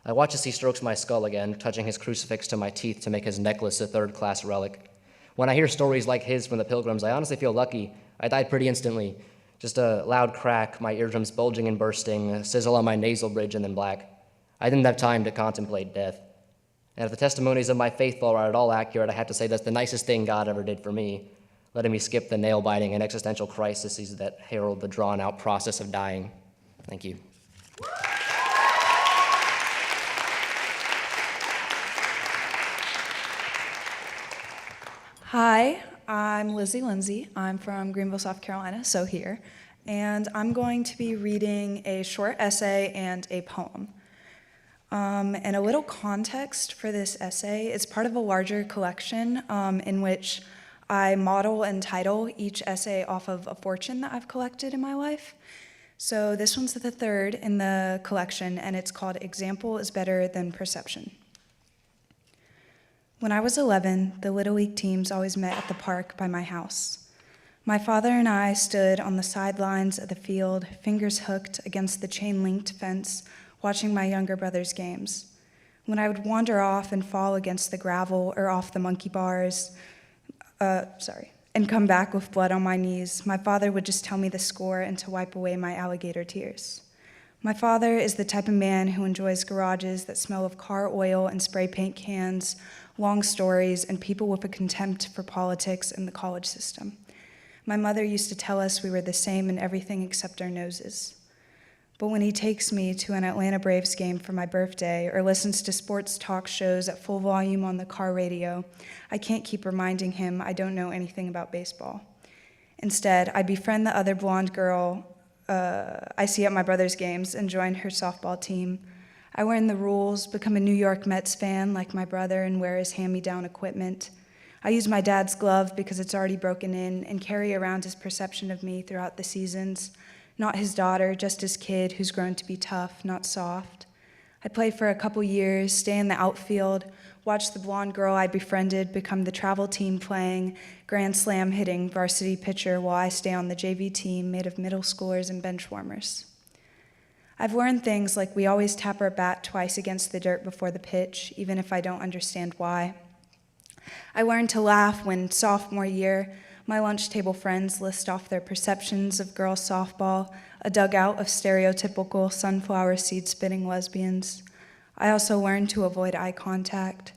I watch as he strokes my skull again, touching his crucifix to my teeth to make his necklace a third-class relic. When I hear stories like his from the pilgrims, I honestly feel lucky. I died pretty instantly. Just a loud crack, my eardrums bulging and bursting, a sizzle on my nasal bridge, and then black. I didn't have time to contemplate death. And if the testimonies of my faithful are at all accurate, I have to say that's the nicest thing God ever did for me, letting me skip the nail-biting and existential crises that herald the drawn-out process of dying. Thank you. Hi, I'm Lizzie Lindsay. I'm from Greenville, South Carolina, so here. And I'm going to be reading a short essay and a poem. And a little context for this essay, it's part of a larger collection in which I model and title each essay off of a fortune that I've collected in my life. So this one's the third in the collection, and it's called Example is Better Than Perception. When I was 11, the Little League teams always met at the park by my house. My father and I stood on the sidelines of the field, fingers hooked against the chain-linked fence, watching my younger brother's games. When I would wander off and fall against the gravel or off the monkey bars, and come back with blood on my knees, my father would just tell me the score and to wipe away my alligator tears. My father is the type of man who enjoys garages that smell of car oil and spray paint cans, long stories, and people with a contempt for politics and the college system. My mother used to tell us we were the same in everything except our noses. But when he takes me to an Atlanta Braves game for my birthday or listens to sports talk shows at full volume on the car radio, I can't keep reminding him I don't know anything about baseball. Instead, I befriend the other blonde girl I see at my brother's games and join her softball team. I learn the rules, become a New York Mets fan like my brother, and wear his hand-me-down equipment. I use my dad's glove because it's already broken in and carry around his perception of me throughout the seasons. Not his daughter, just his kid who's grown to be tough, not soft. I play for a couple years, stay in the outfield, watch the blonde girl I befriended become the travel team playing, grand slam hitting varsity pitcher while I stay on the JV team made of middle schoolers and bench warmers. I've learned things like we always tap our bat twice against the dirt before the pitch, even if I don't understand why. I learned to laugh when, sophomore year, my lunch table friends list off their perceptions of girls' softball, a dugout of stereotypical sunflower seed-spitting lesbians. I also learned to avoid eye contact.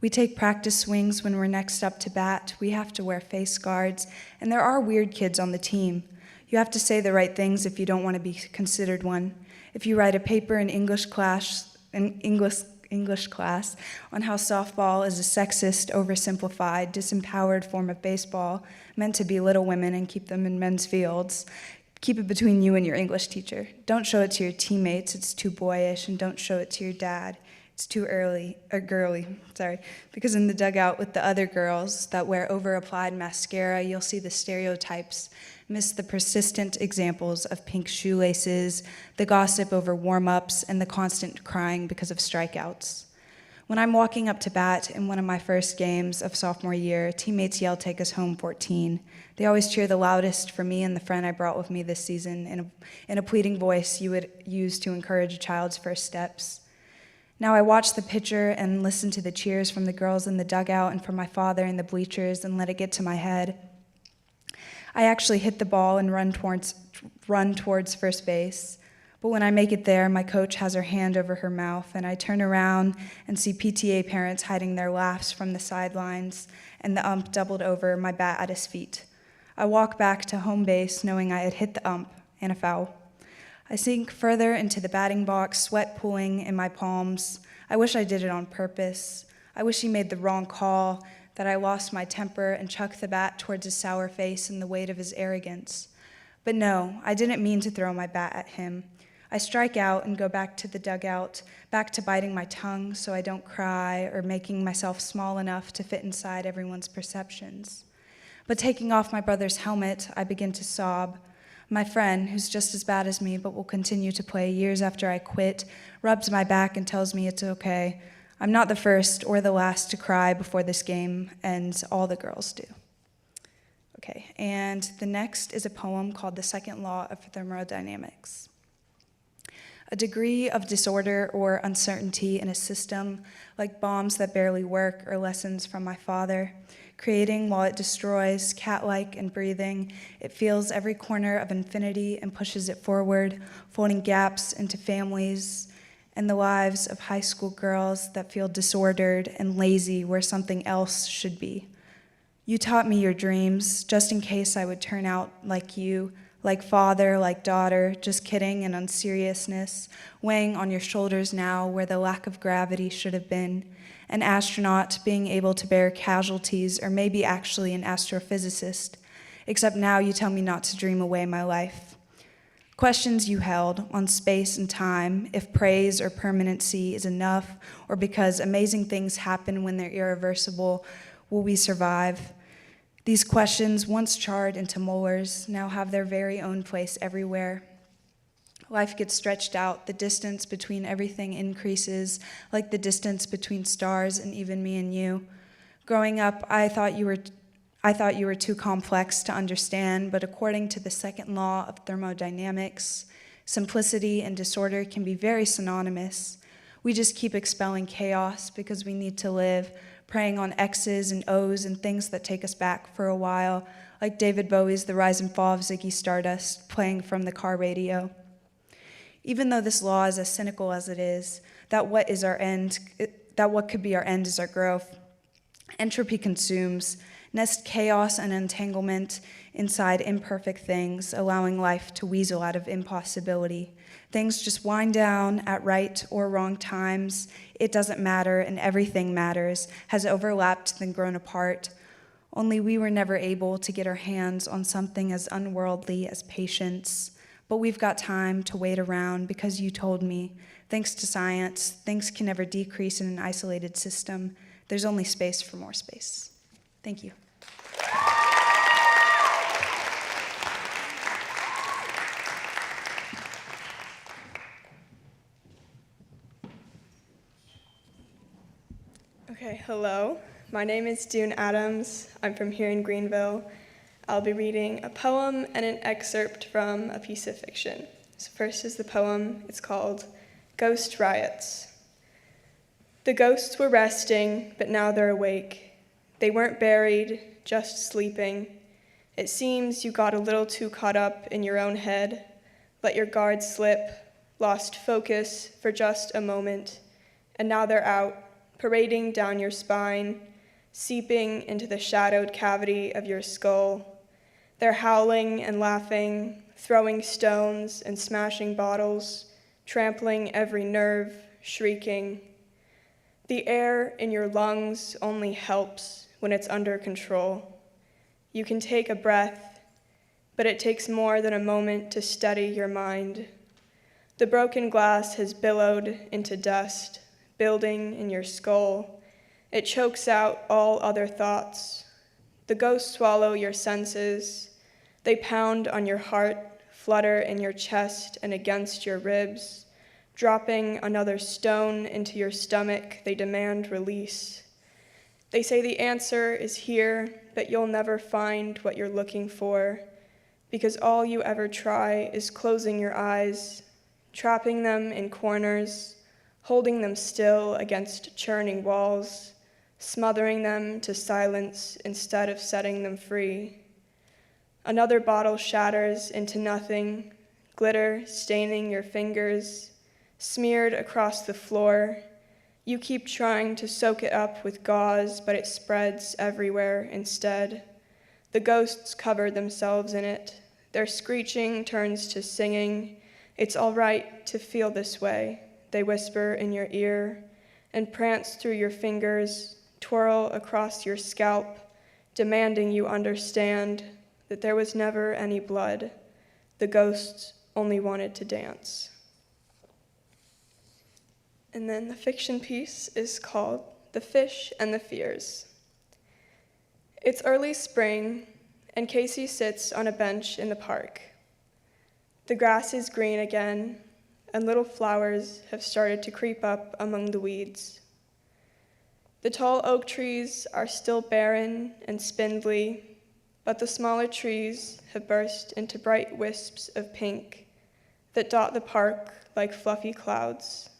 We take practice swings when we're next up to bat. We have to wear face guards, and there are weird kids on the team. You have to say the right things if you don't want to be considered one. If you write a paper in English class on how softball is a sexist, oversimplified, disempowered form of baseball meant to belittle women and keep them in men's fields, keep it between you and your English teacher. Don't show it to your teammates, it's too boyish, and don't show it to your dad. It's too girly, because in the dugout with the other girls that wear over-applied mascara, you'll see the stereotypes, miss the persistent examples of pink shoelaces, the gossip over warm-ups, and the constant crying because of strikeouts. When I'm walking up to bat in one of my first games of sophomore year, teammates yell, "Take us home, 14." They always cheer the loudest for me and the friend I brought with me this season in a pleading voice you would use to encourage a child's first steps. Now I watch the pitcher and listen to the cheers from the girls in the dugout and from my father in the bleachers and let it get to my head. I actually hit the ball and run towards first base. But when I make it there, my coach has her hand over her mouth, and I turn around and see PTA parents hiding their laughs from the sidelines, and the ump doubled over, my bat at his feet. I walk back to home base knowing I had hit the ump and a foul. I sink further into the batting box, sweat pooling in my palms. I wish I did it on purpose. I wish he made the wrong call, that I lost my temper and chucked the bat towards his sour face and the weight of his arrogance. But no, I didn't mean to throw my bat at him. I strike out and go back to the dugout, back to biting my tongue so I don't cry or making myself small enough to fit inside everyone's perceptions. But taking off my brother's helmet, I begin to sob. My friend, who's just as bad as me but will continue to play years after I quit, rubs my back and tells me it's okay. I'm not the first or the last to cry before this game, and all the girls do. Okay, and the next is a poem called The Second Law of Thermodynamics. A degree of disorder or uncertainty in a system, like bombs that barely work or lessons from my father, creating while it destroys, cat-like and breathing, it feels every corner of infinity and pushes it forward, folding gaps into families and the lives of high school girls that feel disordered and lazy where something else should be. You taught me your dreams, just in case I would turn out like you, like father, like daughter, just kidding and unseriousness, weighing on your shoulders now where the lack of gravity should have been, an astronaut being able to bear casualties, or maybe actually an astrophysicist, except now you tell me not to dream away my life. Questions you held on space and time, if praise or permanency is enough, or because amazing things happen when they're irreversible, will we survive? These questions, once charred into molars, now have their very own place everywhere. Life gets stretched out, the distance between everything increases, like the distance between stars and even me and you. Growing up, I thought you were too complex to understand, but according to the second law of thermodynamics, simplicity and disorder can be very synonymous. We just keep expelling chaos because we need to live, preying on X's and O's and things that take us back for a while, like David Bowie's The Rise and Fall of Ziggy Stardust playing from the car radio. Even though this law is as cynical as it is, that what could be our end is our growth. Entropy consumes, nest chaos and entanglement inside imperfect things, allowing life to weasel out of impossibility. Things just wind down at right or wrong times. It doesn't matter, and everything matters, has overlapped then grown apart. Only we were never able to get our hands on something as unworldly as patience. But we've got time to wait around because you told me, thanks to science, things can never decrease in an isolated system. There's only space for more space. Thank you. Okay, hello. My name is Dune Adams. I'm from here in Greenville. I'll be reading a poem and an excerpt from a piece of fiction. So first is the poem. It's called Ghost Riots. The ghosts were resting, but now they're awake. They weren't buried, just sleeping. It seems you got a little too caught up in your own head, let your guard slip, lost focus for just a moment, and now they're out, parading down your spine, seeping into the shadowed cavity of your skull. They're howling and laughing, throwing stones and smashing bottles, trampling every nerve, shrieking. The air in your lungs only helps when it's under control. You can take a breath, but it takes more than a moment to steady your mind. The broken glass has billowed into dust, building in your skull. It chokes out all other thoughts. The ghosts swallow your senses. They pound on your heart, flutter in your chest and against your ribs. Dropping another stone into your stomach, they demand release. They say the answer is here, but you'll never find what you're looking for, because all you ever try is closing your eyes, trapping them in corners, holding them still against churning walls, smothering them to silence instead of setting them free. Another bottle shatters into nothing, glitter staining your fingers, smeared across the floor. You keep trying to soak it up with gauze, but it spreads everywhere instead. The ghosts cover themselves in it. Their screeching turns to singing. It's all right to feel this way, they whisper in your ear, and prance through your fingers, twirl across your scalp, demanding you understand that there was never any blood. The ghosts only wanted to dance. And then the fiction piece is called The Fish and the Fears. It's early spring, and Casey sits on a bench in the park. The grass is green again, and little flowers have started to creep up among the weeds. The tall oak trees are still barren and spindly, but the smaller trees have burst into bright wisps of pink that dot the park like fluffy clouds.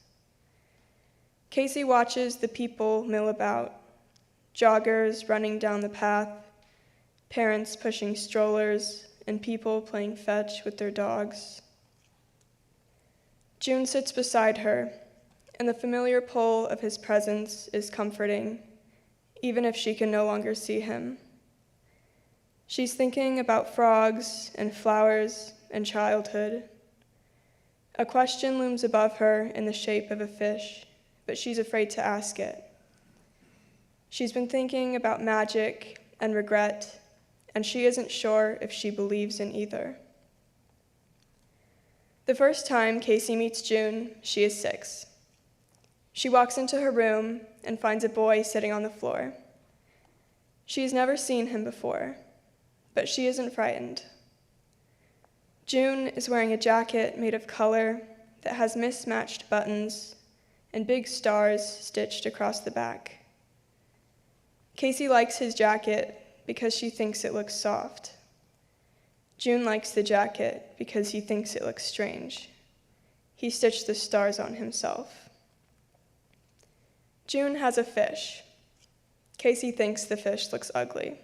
Casey watches the people mill about, joggers running down the path, parents pushing strollers, and people playing fetch with their dogs. June sits beside her, and the familiar pull of his presence is comforting, even if she can no longer see him. She's thinking about frogs and flowers and childhood. A question looms above her in the shape of a fish, but she's afraid to ask it. She's been thinking about magic and regret, and she isn't sure if she believes in either. The first time Casey meets June, she is 6. She walks into her room and finds a boy sitting on the floor. She has never seen him before, but she isn't frightened. June is wearing a jacket made of color that has mismatched buttons and big stars stitched across the back. Casey likes his jacket because she thinks it looks soft. June likes the jacket because he thinks it looks strange. He stitched the stars on himself. June has a fish. Casey thinks the fish looks ugly.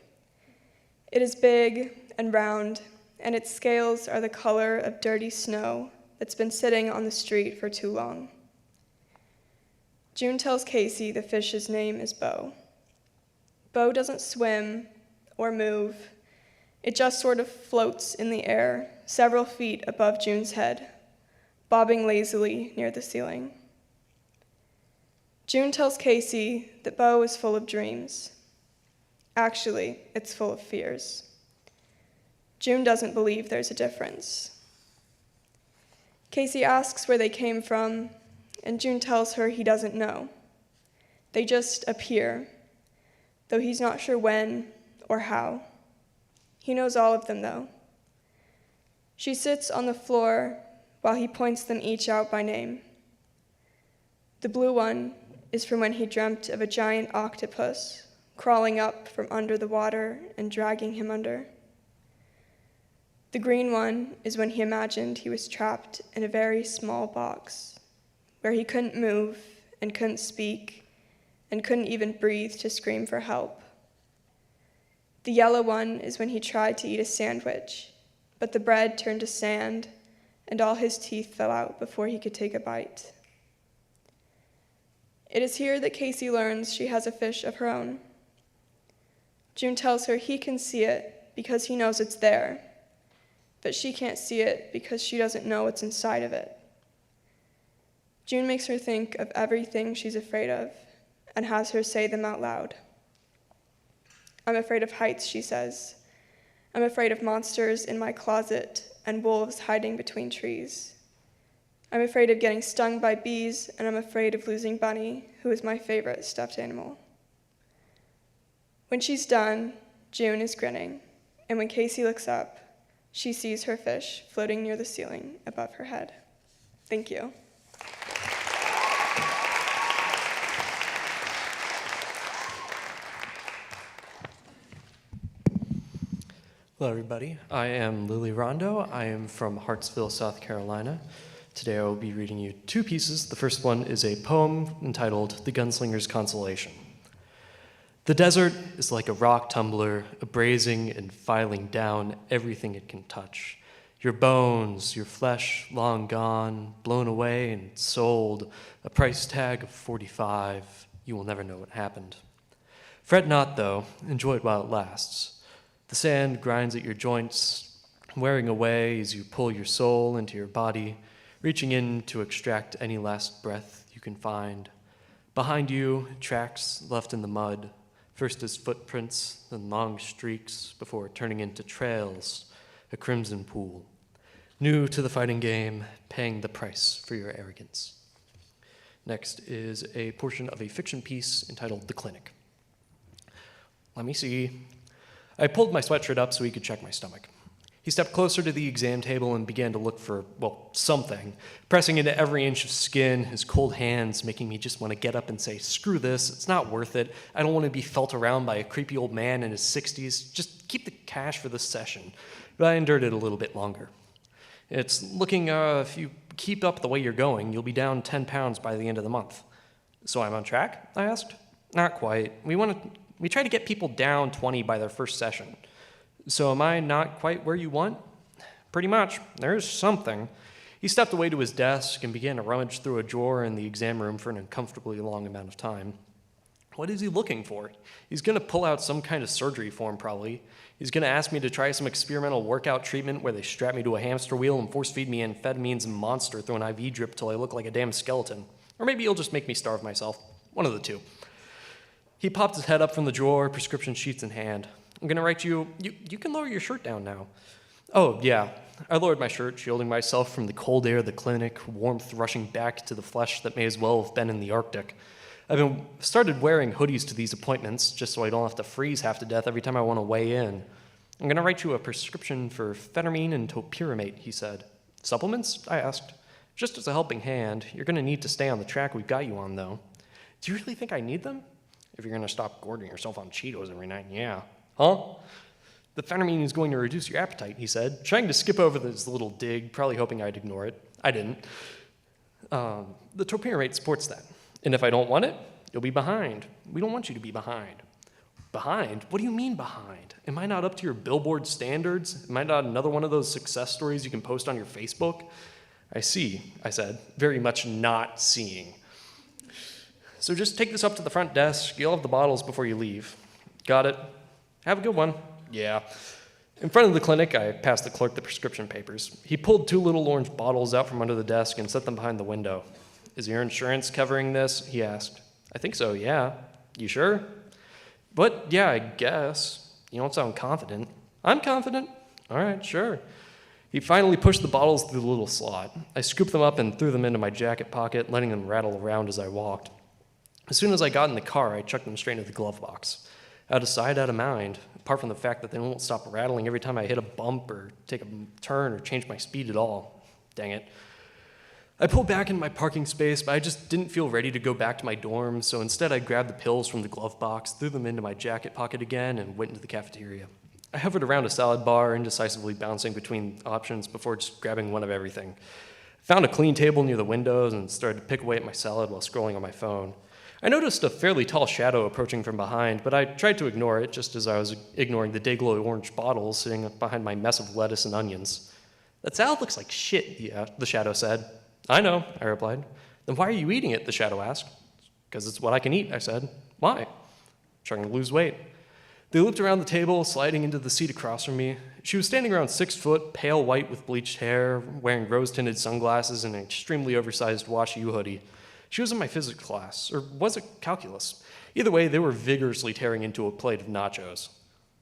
It is big and round, and its scales are the color of dirty snow that's been sitting on the street for too long. June tells Casey the fish's name is Bo. Bo doesn't swim or move. It just sort of floats in the air, several feet above June's head, bobbing lazily near the ceiling. June tells Casey that Bo is full of dreams. Actually, it's full of fears. June doesn't believe there's a difference. Casey asks where they came from, and June tells her he doesn't know. They just appear, though he's not sure when or how. He knows all of them, though. She sits on the floor while he points them each out by name. The blue one is from when he dreamt of a giant octopus crawling up from under the water and dragging him under. The green one is when he imagined he was trapped in a very small box where he couldn't move and couldn't speak and couldn't even breathe to scream for help. The yellow one is when he tried to eat a sandwich, but the bread turned to sand and all his teeth fell out before he could take a bite. It is here that Casey learns she has a fish of her own. June tells her he can see it because he knows it's there, but she can't see it because she doesn't know what's inside of it. June makes her think of everything she's afraid of and has her say them out loud. I'm afraid of heights, she says. I'm afraid of monsters in my closet and wolves hiding between trees. I'm afraid of getting stung by bees, and I'm afraid of losing Bunny, who is my favorite stuffed animal. When she's done, June is grinning, and when Casey looks up, she sees her fish floating near the ceiling above her head. Thank you. Hello, everybody. I am Lily Rondo. I am from Hartsville, South Carolina. Today I will be reading you 2 pieces. The first one is a poem entitled The Gunslinger's Consolation. The desert is like a rock tumbler, abrasing and filing down everything it can touch. Your bones, your flesh, long gone, blown away and sold, a price tag of 45. You will never know what happened. Fret not, though. Enjoy it while it lasts. The sand grinds at your joints, wearing away as you pull your soul into your body, reaching in to extract any last breath you can find. Behind you, tracks left in the mud, first as footprints, then long streaks, before turning into trails, a crimson pool. New to the fighting game, paying the price for your arrogance. Next is a portion of a fiction piece entitled The Clinic. Let me see. I pulled my sweatshirt up so he could check my stomach. He stepped closer to the exam table and began to look for, well, something, pressing into every inch of skin, his cold hands making me just want to get up and say, screw this, it's not worth it. I don't want to be felt around by a creepy old man in his 60s. Just keep the cash for this session. But I endured it a little bit longer. It's looking, if you keep up the way you're going, you'll be down 10 pounds by the end of the month. So I'm on track? I asked. Not quite. We try to get people down 20 by their first session. So am I not quite where you want? Pretty much. There's something. He stepped away to his desk and began to rummage through a drawer in the exam room for an uncomfortably long amount of time. What is he looking for? He's going to pull out some kind of surgery form, probably. He's going to ask me to try some experimental workout treatment where they strap me to a hamster wheel and force-feed me amphetamines and Monster through an IV drip till I look like a damn skeleton. Or maybe he'll just make me starve myself. One of the two. He popped his head up from the drawer, prescription sheets in hand. I'm going to write you can lower your shirt down now. Oh, yeah. I lowered my shirt, shielding myself from the cold air of the clinic, warmth rushing back to the flesh that may as well have been in the Arctic. I've started wearing hoodies to these appointments just so I don't have to freeze half to death every time I want to weigh in. I'm going to write you a prescription for phentermine and topiramate, he said. Supplements? I asked. Just as a helping hand. You're going to need to stay on the track we've got you on, though. Do you really think I need them? If you're going to stop gorging yourself on Cheetos every night, yeah. Huh? The phentermine is going to reduce your appetite, he said, trying to skip over this little dig, probably hoping I'd ignore it. I didn't. The topiramate supports that. And if I don't want it, you'll be behind. We don't want you to be behind. Behind? What do you mean behind? Am I not up to your Billboard standards? Am I not another one of those success stories you can post on your Facebook? I see, I said, very much not seeing. So just take this up to the front desk. You'll have the bottles before you leave. Got it? Have a good one. Yeah. In front of the clinic, I passed the clerk the prescription papers. He pulled 2 little orange bottles out from under the desk and set them behind the window. Is your insurance covering this? He asked. I think so, yeah. You sure? But, yeah, I guess. You don't sound confident. I'm confident. All right, sure. He finally pushed the bottles through the little slot. I scooped them up and threw them into my jacket pocket, letting them rattle around as I walked. As soon as I got in the car, I chucked them straight into the glove box. Out of sight, out of mind, apart from the fact that they won't stop rattling every time I hit a bump or take a turn or change my speed at all. Dang it. I pulled back into my parking space, but I just didn't feel ready to go back to my dorm, so instead I grabbed the pills from the glove box, threw them into my jacket pocket again, and went into the cafeteria. I hovered around a salad bar, indecisively bouncing between options before just grabbing one of everything. I found a clean table near the windows and started to pick away at my salad while scrolling on my phone. I noticed a fairly tall shadow approaching from behind, but I tried to ignore it just as I was ignoring the Dayglow orange bottles sitting behind my mess of lettuce and onions. That salad looks like shit, the shadow said. I know, I replied. Then why are you eating it, the shadow asked. Because it's what I can eat, I said. Why? Trying to lose weight. They looped around the table, sliding into the seat across from me. She was standing around 6 foot, pale white with bleached hair, wearing rose-tinted sunglasses and an extremely oversized Wash U hoodie. She was in my physics class, or was it calculus? Either way, they were vigorously tearing into a plate of nachos.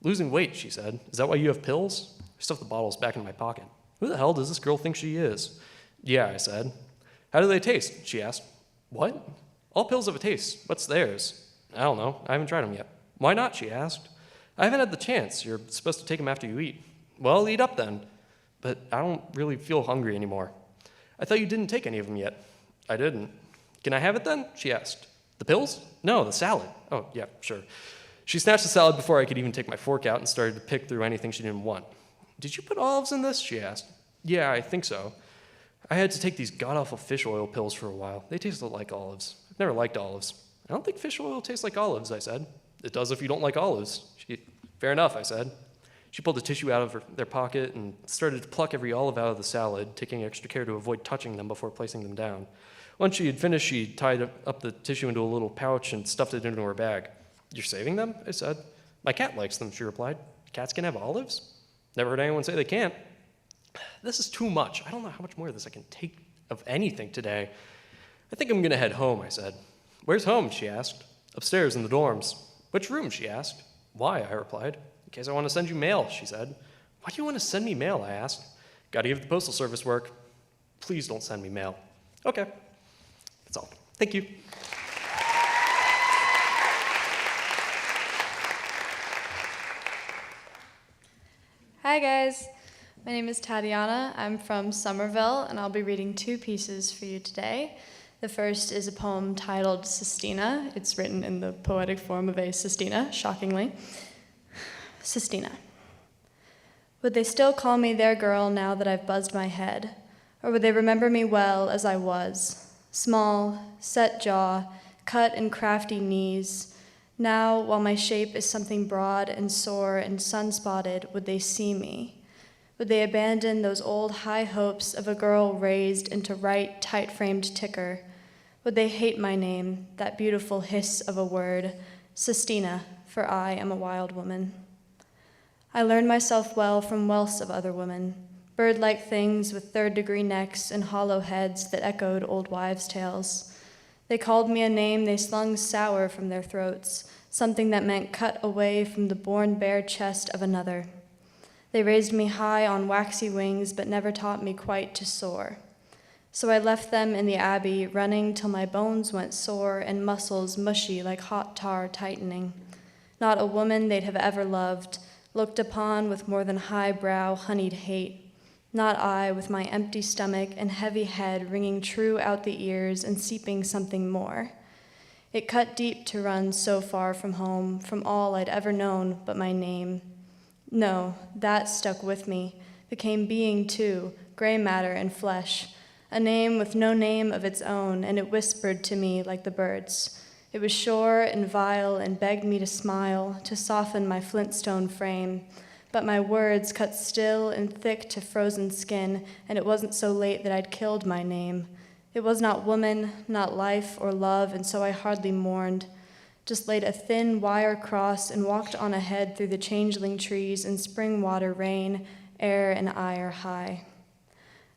Losing weight, she said. Is that why you have pills? I stuffed the bottles back in my pocket. Who the hell does this girl think she is? Yeah, I said. How do they taste? She asked. What? All pills have a taste. What's theirs? I don't know. I haven't tried them yet. Why not? She asked. I haven't had the chance. You're supposed to take them after you eat. Well, eat up then. But I don't really feel hungry anymore. I thought you didn't take any of them yet. I didn't. Can I have it then? She asked. The pills? No, the salad. Oh, yeah, sure. She snatched the salad before I could even take my fork out and started to pick through anything she didn't want. Did you put olives in this? She asked. Yeah, I think so. I had to take these god-awful fish oil pills for a while. They tasted like olives. I've never liked olives. I don't think fish oil tastes like olives, I said. It does if you don't like olives. Fair enough, I said. She pulled a tissue out of their pocket and started to pluck every olive out of the salad, taking extra care to avoid touching them before placing them down. Once she had finished, she tied up the tissue into a little pouch and stuffed it into her bag. You're saving them? I said. My cat likes them, she replied. Cats can have olives? Never heard anyone say they can't. This is too much. I don't know how much more of this I can take of anything today. I think I'm going to head home, I said. Where's home? She asked. Upstairs in the dorms. Which room? She asked. Why? I replied. In case I want to send you mail, she said. Why do you want to send me mail? I asked. Gotta give the postal service work. Please don't send me mail. Okay. That's all. Thank you. Hi guys, my name is Tatiana. I'm from Somerville, and I'll be reading two pieces for you today. The first is a poem titled Sistina. It's written in the poetic form of a sestina, shockingly. Sistina. Would they still call me their girl now that I've buzzed my head? Or would they remember me well as I was? Small, set jaw, cut and crafty knees. Now, while my shape is something broad and sore and sun-spotted, would they see me? Would they abandon those old high hopes of a girl raised into right, tight-framed ticker? Would they hate my name, that beautiful hiss of a word, Sistina, for I am a wild woman? I learned myself well from wealths of other women, bird-like things with third-degree necks and hollow heads that echoed old wives' tales. They called me a name they slung sour from their throats, something that meant cut away from the born bare chest of another. They raised me high on waxy wings, but never taught me quite to soar. So I left them in the abbey, running till my bones went sore and muscles mushy like hot tar tightening. Not a woman they'd have ever loved, looked upon with more than highbrow, honeyed hate. Not I, with my empty stomach and heavy head ringing true out the ears and seeping something more. It cut deep to run so far from home, from all I'd ever known but my name. No, that stuck with me, became being too, gray matter and flesh, a name with no name of its own, and it whispered to me like the birds. It was sure and vile and begged me to smile, to soften my flintstone frame. But my words cut still and thick to frozen skin, and it wasn't so late that I'd killed my name. It was not woman, not life or love, and so I hardly mourned. Just laid a thin wire cross and walked on ahead through the changeling trees and spring water rain, air and ire high.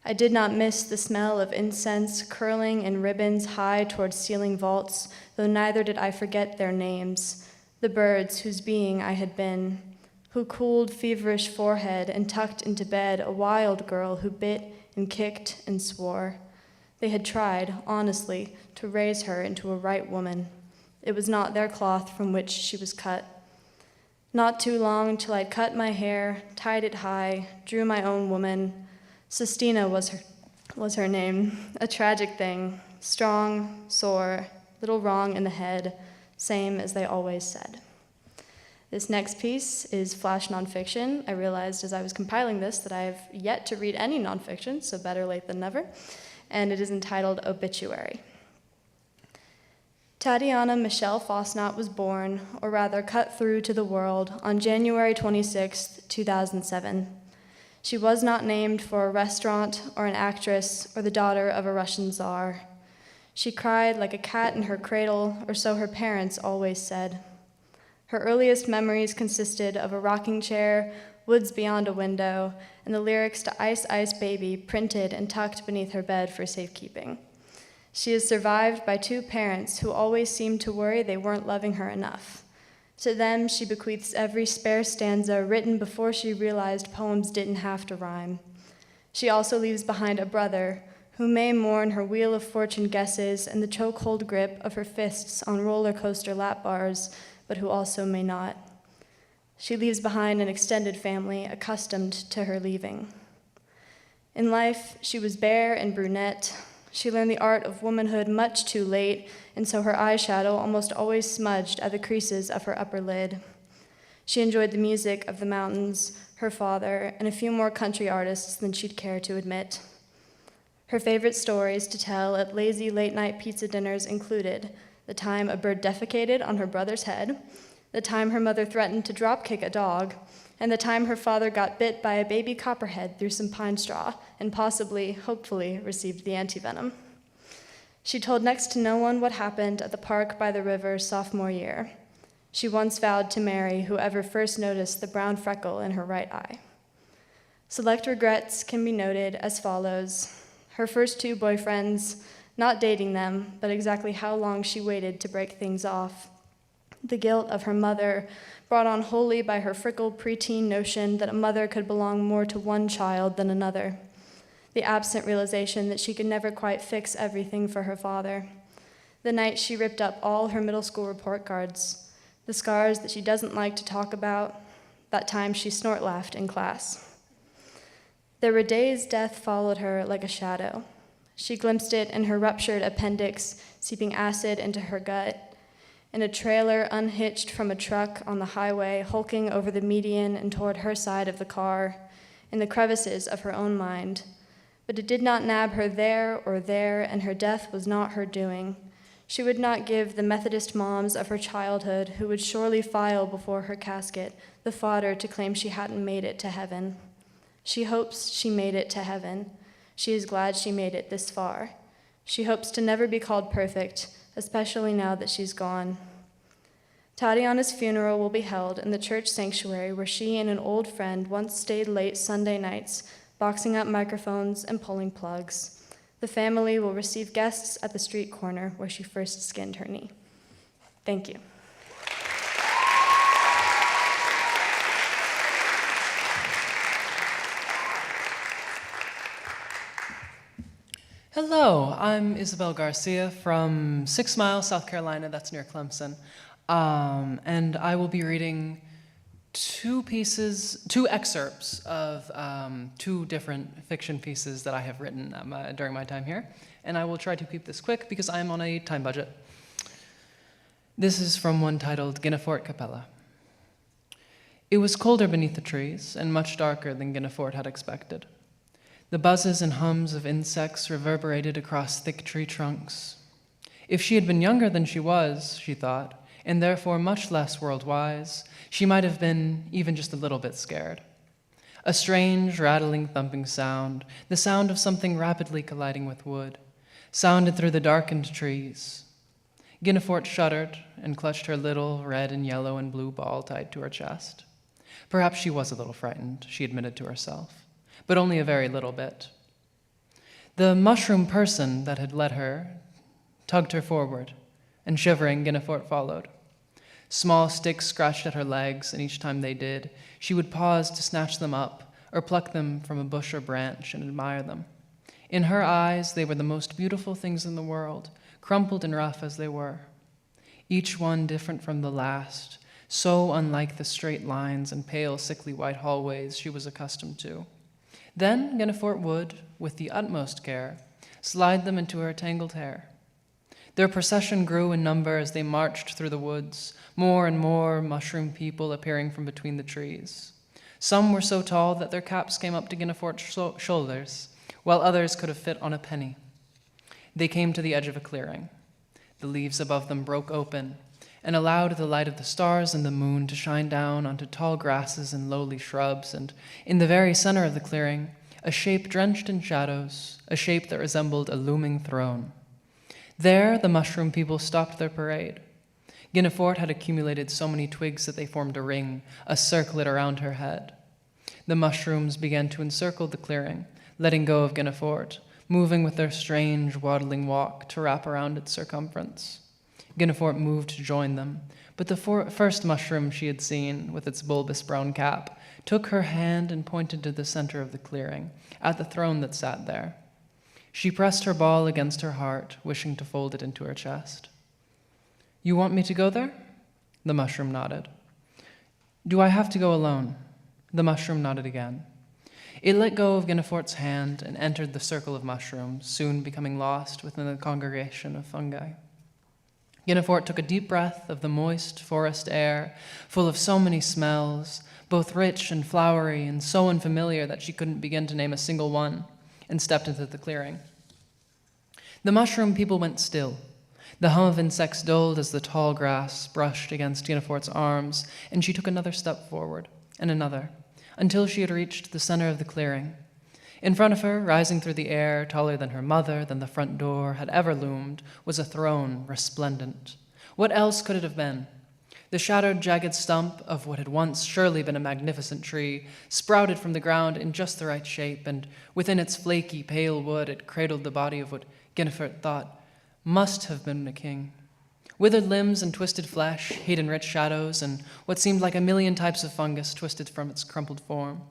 I did not miss the smell of incense curling in ribbons high towards ceiling vaults, though neither did I forget their names, the birds whose being I had been, who cooled feverish forehead and tucked into bed a wild girl who bit and kicked and swore. They had tried, honestly, to raise her into a right woman. It was not their cloth from which she was cut. Not too long till I'd cut my hair, tied it high, drew my own woman. Sistina was her name, a tragic thing, strong, sore, little wrong in the head, same as they always said. This next piece is flash nonfiction. I realized as I was compiling this that I have yet to read any nonfiction, so better late than never, and it is entitled Obituary. Tatiana Michelle Fosnot was born, or rather cut through to the world, on January 26, 2007. She was not named for a restaurant or an actress or the daughter of a Russian czar. She cried like a cat in her cradle, or so her parents always said. Her earliest memories consisted of a rocking chair, woods beyond a window, and the lyrics to Ice Ice Baby printed and tucked beneath her bed for safekeeping. She is survived by two parents who always seemed to worry they weren't loving her enough. To them, she bequeaths every spare stanza written before she realized poems didn't have to rhyme. She also leaves behind a brother who may mourn her Wheel of Fortune guesses and the chokehold grip of her fists on roller coaster lap bars, but who also may not. She leaves behind an extended family accustomed to her leaving. In life, she was bare and brunette. She learned the art of womanhood much too late, and so her eyeshadow almost always smudged at the creases of her upper lid. She enjoyed the music of the mountains, her father, and a few more country artists than she'd care to admit. Her favorite stories to tell at lazy late-night pizza dinners included the time a bird defecated on her brother's head, the time her mother threatened to drop-kick a dog, and the time her father got bit by a baby copperhead through some pine straw and possibly, hopefully, received the antivenom. She told next to no one what happened at the park by the river sophomore year. She once vowed to marry whoever first noticed the brown freckle in her right eye. Select regrets can be noted as follows. Her first two boyfriends, not dating them, but exactly how long she waited to break things off. The guilt of her mother, brought on wholly by her freckled preteen notion that a mother could belong more to one child than another. The absent realization that she could never quite fix everything for her father. The night she ripped up all her middle school report cards. The scars that she doesn't like to talk about. That time she snort laughed in class. There were days death followed her like a shadow. She glimpsed it in her ruptured appendix, seeping acid into her gut, in a trailer unhitched from a truck on the highway, hulking over the median and toward her side of the car, in the crevices of her own mind. But it did not nab her there or there, and her death was not her doing. She would not give the Methodist moms of her childhood, who would surely file before her casket, the fodder to claim she hadn't made it to heaven. She hopes she made it to heaven. She is glad she made it this far. She hopes to never be called perfect, especially now that she's gone. Tatiana's funeral will be held in the church sanctuary where she and an old friend once stayed late Sunday nights, boxing up microphones and pulling plugs. The family will receive guests at the street corner where she first skinned her knee. Thank you. Hello, I'm Isabel Garcia from 6 Mile, South Carolina. That's near Clemson. And I will be reading two excerpts of 2 different fiction pieces that I have written during my time here. And I will try to keep this quick because I am on a time budget. This is from one titled Guinefort Capella. It was colder beneath the trees and much darker than Guinefort had expected. The buzzes and hums of insects reverberated across thick tree trunks. If she had been younger than she was, she thought, and therefore much less world-wise, she might have been even just a little bit scared. A strange, rattling, thumping sound, the sound of something rapidly colliding with wood, sounded through the darkened trees. Guinefort shuddered and clutched her little red and yellow and blue ball tied to her chest. Perhaps she was a little frightened, she admitted to herself, but only a very little bit. The mushroom person that had led her tugged her forward, and shivering, Guinefort followed. Small sticks scratched at her legs, and each time they did, she would pause to snatch them up or pluck them from a bush or branch and admire them. In her eyes, they were the most beautiful things in the world, crumpled and rough as they were. Each one different from the last, so unlike the straight lines and pale, sickly white hallways she was accustomed to. Then Guinefort would, with the utmost care, slide them into her tangled hair. Their procession grew in number as they marched through the woods, more and more mushroom people appearing from between the trees. Some were so tall that their caps came up to Guinefort's shoulders, while others could have fit on a penny. They came to the edge of a clearing. The leaves above them broke open and allowed the light of the stars and the moon to shine down onto tall grasses and lowly shrubs, and in the very center of the clearing, a shape drenched in shadows, a shape that resembled a looming throne. There, the mushroom people stopped their parade. Guinefort had accumulated so many twigs that they formed a ring, a circlet around her head. The mushrooms began to encircle the clearing, letting go of Guinefort, moving with their strange, waddling walk to wrap around its circumference. Guinefort moved to join them, but the first mushroom she had seen, with its bulbous brown cap, took her hand and pointed to the center of the clearing, at the throne that sat there. She pressed her ball against her heart, wishing to fold it into her chest. "You want me to go there?" The mushroom nodded. "Do I have to go alone?" The mushroom nodded again. It let go of Guinefort's hand and entered the circle of mushrooms, soon becoming lost within the congregation of fungi. Guinefort took a deep breath of the moist forest air, full of so many smells, both rich and flowery and so unfamiliar that she couldn't begin to name a single one, and stepped into the clearing. The mushroom people went still. The hum of insects dulled as the tall grass brushed against Guinefort's arms, and she took another step forward, and another, until she had reached the center of the clearing. In front of her, rising through the air, taller than her mother, than the front door had ever loomed, was a throne, resplendent. What else could it have been? The shattered, jagged stump of what had once surely been a magnificent tree sprouted from the ground in just the right shape, and within its flaky, pale wood it cradled the body of what Guinevere thought, must have been a king. Withered limbs and twisted flesh, hid in rich shadows, and what seemed like a million types of fungus twisted from its crumpled form.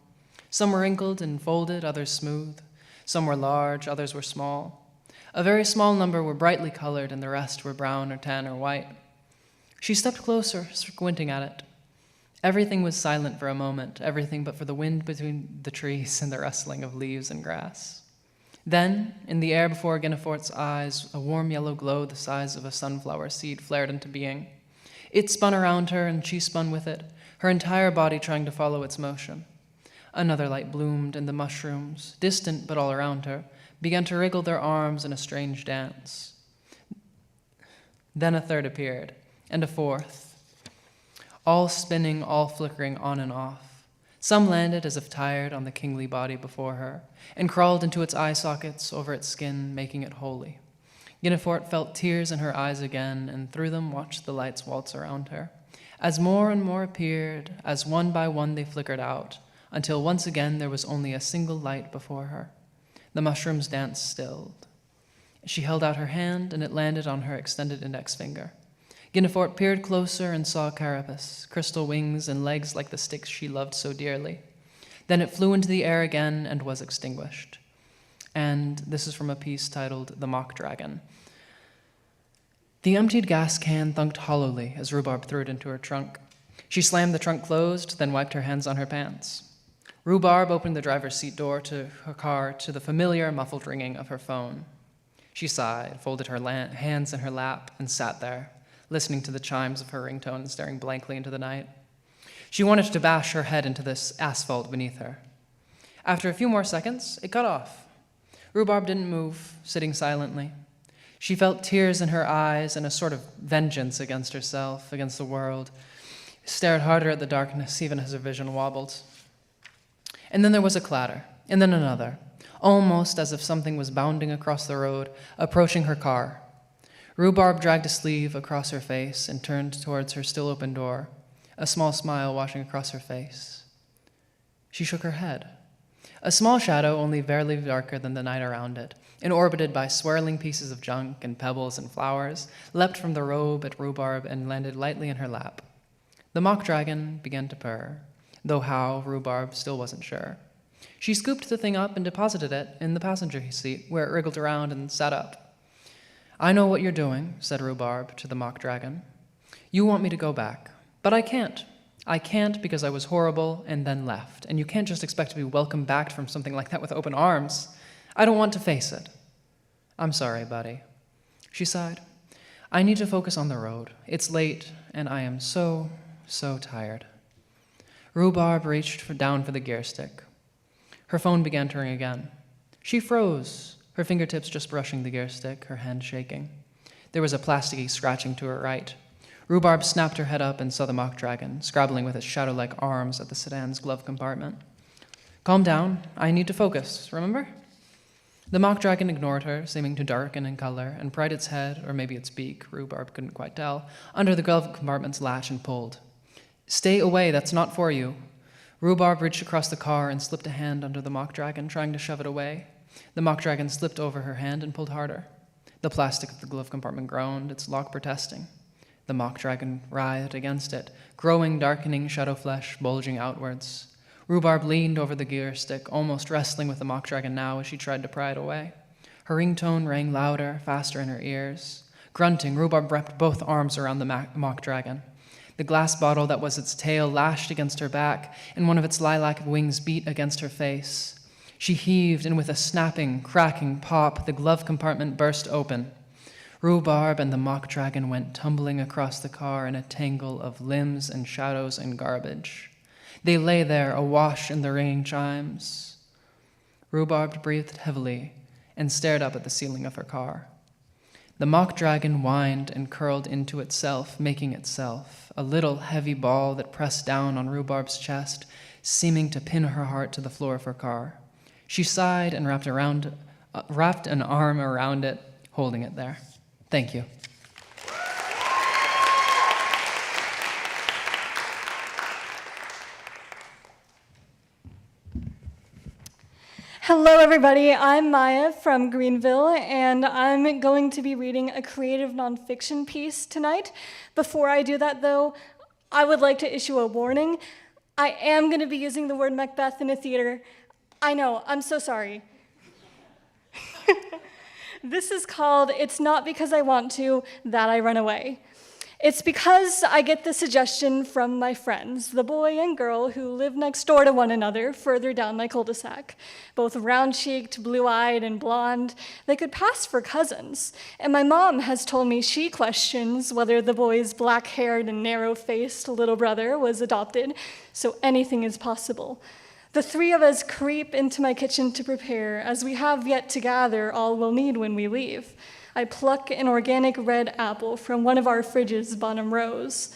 Some were wrinkled and folded, others smooth. Some were large, others were small. A very small number were brightly colored, and the rest were brown or tan or white. She stepped closer, squinting at it. Everything was silent for a moment, everything but for the wind between the trees and the rustling of leaves and grass. Then, in the air before Guinevere's eyes, a warm yellow glow the size of a sunflower seed flared into being. It spun around her, and she spun with it, her entire body trying to follow its motion. Another light bloomed, and the mushrooms, distant but all around her, began to wriggle their arms in a strange dance. Then a third appeared, and a fourth, all spinning, all flickering on and off. Some landed as if tired on the kingly body before her, and crawled into its eye sockets over its skin, making it holy. Guinevere felt tears in her eyes again, and through them watched the lights waltz around her. As more and more appeared, as one by one they flickered out, until once again there was only a single light before her. The mushroom's dance stilled. She held out her hand, and it landed on her extended index finger. Guinevere peered closer and saw a carapace, crystal wings and legs like the sticks she loved so dearly. Then it flew into the air again and was extinguished. And this is from a piece titled The Mock Dragon. The emptied gas can thunked hollowly as Rhubarb threw it into her trunk. She slammed the trunk closed, then wiped her hands on her pants. Rhubarb opened the driver's seat door to her car to the familiar muffled ringing of her phone. She sighed, folded her hands in her lap, and sat there, listening to the chimes of her ringtone and staring blankly into the night. She wanted to bash her head into this asphalt beneath her. After a few more seconds, it cut off. Rhubarb didn't move, sitting silently. She felt tears in her eyes and a sort of vengeance against herself, against the world. Stared harder at the darkness, even as her vision wobbled. And then there was a clatter, and then another, almost as if something was bounding across the road, approaching her car. Rhubarb dragged a sleeve across her face and turned towards her still open door, a small smile washing across her face. She shook her head. A small shadow, only barely darker than the night around it, and orbited by swirling pieces of junk and pebbles and flowers, leapt from the robe at Rhubarb and landed lightly in her lap. The mock dragon began to purr, though how, Rhubarb still wasn't sure. She scooped the thing up and deposited it in the passenger seat, where it wriggled around and sat up. I know what you're doing, said Rhubarb to the mock dragon. You want me to go back, but I can't. I can't because I was horrible and then left, and you can't just expect to be welcomed back from something like that with open arms. I don't want to face it. I'm sorry, buddy. She sighed. I need to focus on the road. It's late, and I am so tired. Rhubarb reached down for the gear stick. Her phone began to ring again. She froze, her fingertips just brushing the gear stick, her hand shaking. There was a plasticky scratching to her right. Rhubarb snapped her head up and saw the mock dragon, scrabbling with its shadow-like arms at the sedan's glove compartment. Calm down. I need to focus, remember? The mock dragon ignored her, seeming to darken in color, and pried its head, or maybe its beak, Rhubarb couldn't quite tell, under the glove compartment's latch and pulled. Stay away, that's not for you. Rhubarb reached across the car and slipped a hand under the mock dragon, trying to shove it away. The mock dragon slipped over her hand and pulled harder. The plastic of the glove compartment groaned, its lock protesting. The mock dragon writhed against it, growing, darkening shadow flesh bulging outwards. Rhubarb leaned over the gear stick, almost wrestling with the mock dragon now as she tried to pry it away. Her ringtone rang louder, faster in her ears. Grunting, Rhubarb wrapped both arms around the mock dragon. The glass bottle that was its tail lashed against her back, and one of its lilac wings beat against her face. She heaved, and with a snapping, cracking pop, the glove compartment burst open. Rhubarb and the mock dragon went tumbling across the car in a tangle of limbs and shadows and garbage. They lay there, awash in the ringing chimes. Rhubarb breathed heavily and stared up at the ceiling of her car. The mock dragon whined and curled into itself, making itself a little heavy ball that pressed down on Rhubarb's chest, seeming to pin her heart to the floor of her car. She sighed and wrapped an arm around it, holding it there. Thank you. Hello, everybody. I'm Maya from Greenville, and I'm going to be reading a creative nonfiction piece tonight. Before I do that, though, I would like to issue a warning. I am going to be using the word Macbeth in a theater. I know, I'm so sorry. This is called It's Not Because I Want to That I Run Away. It's because I get the suggestion from my friends, the boy and girl who live next door to one another further down my cul-de-sac. Both round-cheeked, blue-eyed, and blonde, they could pass for cousins. And my mom has told me she questions whether the boy's black-haired and narrow-faced little brother was adopted, so anything is possible. The three of us creep into my kitchen to prepare, as we have yet to gather all we'll need when we leave. I pluck an organic red apple from one of our fridge's bottom rows.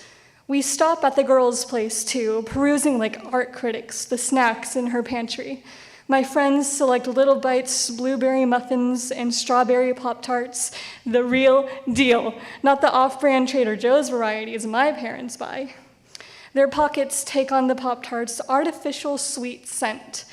We stop at the girls' place too, perusing like art critics the snacks in her pantry. My friends select Little Bites, blueberry muffins, and strawberry Pop-Tarts, the real deal, not the off-brand Trader Joe's varieties my parents buy. Their pockets take on the Pop-Tart's artificial sweet scent.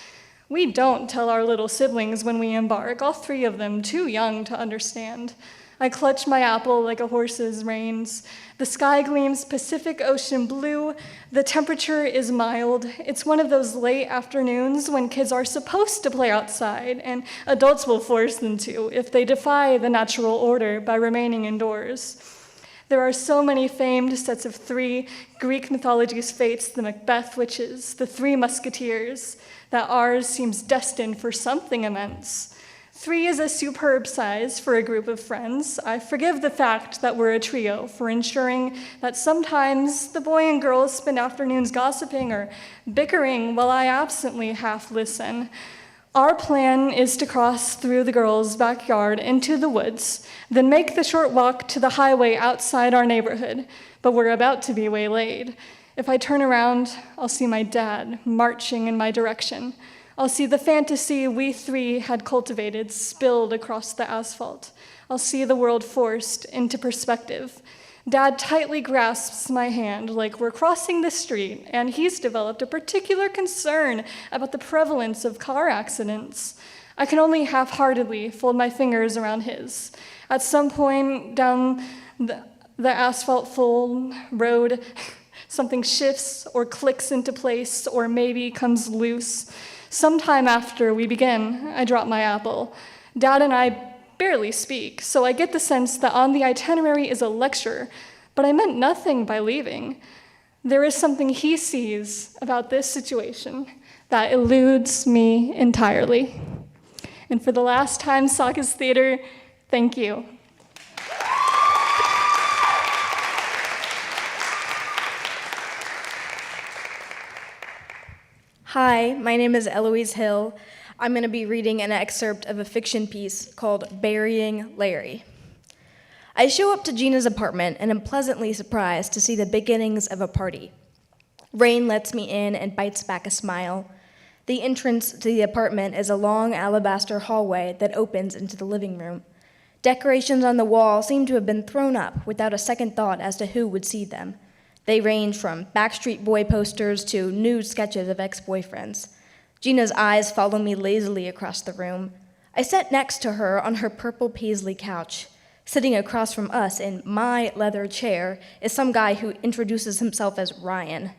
We don't tell our little siblings when we embark, all three of them too young to understand. I clutch my apple like a horse's reins. The sky gleams Pacific Ocean blue. The temperature is mild. It's one of those late afternoons when kids are supposed to play outside, and adults will force them to if they defy the natural order by remaining indoors. There are so many famed sets of three Greek mythology's fates, the Macbeth witches, the Three Musketeers, that ours seems destined for something immense. 3 is a superb size for a group of friends. I forgive the fact that we're a trio for ensuring that sometimes the boy and girl spend afternoons gossiping or bickering while I absently half listen. Our plan is to cross through the girls' backyard into the woods, then make the short walk to the highway outside our neighborhood, but we're about to be waylaid. If I turn around, I'll see my dad marching in my direction. I'll see the fantasy we 3 had cultivated spilled across the asphalt. I'll see the world forced into perspective. Dad tightly grasps my hand like we're crossing the street, and he's developed a particular concern about the prevalence of car accidents. I can only half-heartedly fold my fingers around his. At some point down the asphalt-full road, something shifts or clicks into place or maybe comes loose. Sometime after we begin, I drop my apple. Dad and I barely speak, so I get the sense that on the itinerary is a lecture, but I meant nothing by leaving. There is something he sees about this situation that eludes me entirely. And for the last time, Sakas Theater, thank you. Hi, my name is Eloise Hill. I'm going to be reading an excerpt of a fiction piece called Burying Larry. I show up to Gina's apartment and am pleasantly surprised to see the beginnings of a party. Rain lets me in and bites back a smile. The entrance to the apartment is a long alabaster hallway that opens into the living room. Decorations on the wall seem to have been thrown up without a second thought as to who would see them. They range from Backstreet Boy posters to nude sketches of ex-boyfriends. Gina's eyes follow me lazily across the room. I sat next to her on her purple paisley couch. Sitting across from us in my leather chair is some guy who introduces himself as Ryan.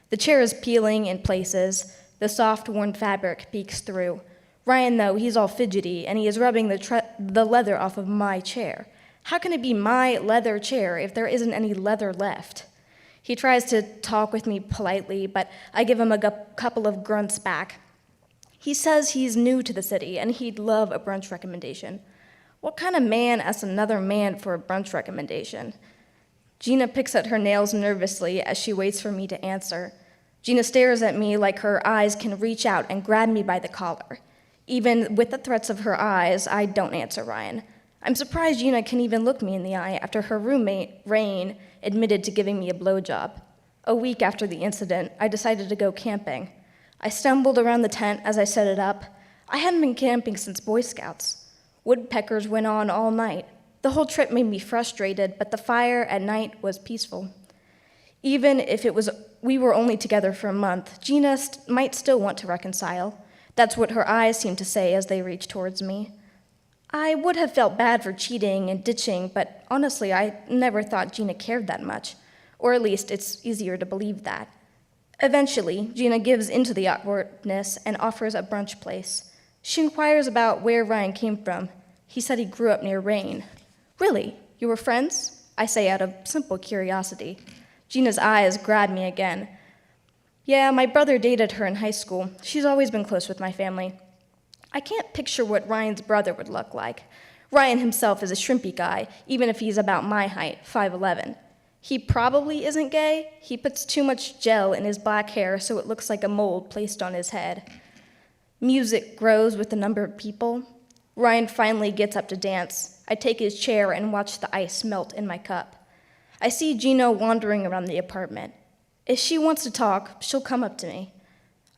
The chair is peeling in places. The soft, worn fabric peeks through. Ryan, though, he's all fidgety, and he is rubbing the leather off of my chair. How can it be my leather chair if there isn't any leather left? He tries to talk with me politely, but I give him a couple of grunts back. He says he's new to the city, and he'd love a brunch recommendation. What kind of man asks another man for a brunch recommendation? Gina picks at her nails nervously as she waits for me to answer. Gina stares at me like her eyes can reach out and grab me by the collar. Even with the threats of her eyes, I don't answer Ryan. I'm surprised Gina can even look me in the eye after her roommate, Rain, admitted to giving me a blowjob. A week after the incident, I decided to go camping. I stumbled around the tent as I set it up. I hadn't been camping since Boy Scouts. Woodpeckers went on all night. The whole trip made me frustrated, but the fire at night was peaceful. Even if we were only together for a month, Gina might still want to reconcile. That's what her eyes seem to say as they reach towards me. I would have felt bad for cheating and ditching, but honestly, I never thought Gina cared that much. Or at least it's easier to believe that. Eventually, Gina gives into the awkwardness and offers a brunch place. She inquires about where Ryan came from. He said he grew up near Rain. Really? You were friends? I say out of simple curiosity. Gina's eyes grab me again. Yeah, my brother dated her in high school. She's always been close with my family. I can't picture what Ryan's brother would look like. Ryan himself is a shrimpy guy, even if he's about my height, 5'11". He probably isn't gay. He puts too much gel in his black hair so it looks like a mold placed on his head. Music grows with the number of people. Ryan finally gets up to dance. I take his chair and watch the ice melt in my cup. I see Gina wandering around the apartment. If she wants to talk, she'll come up to me.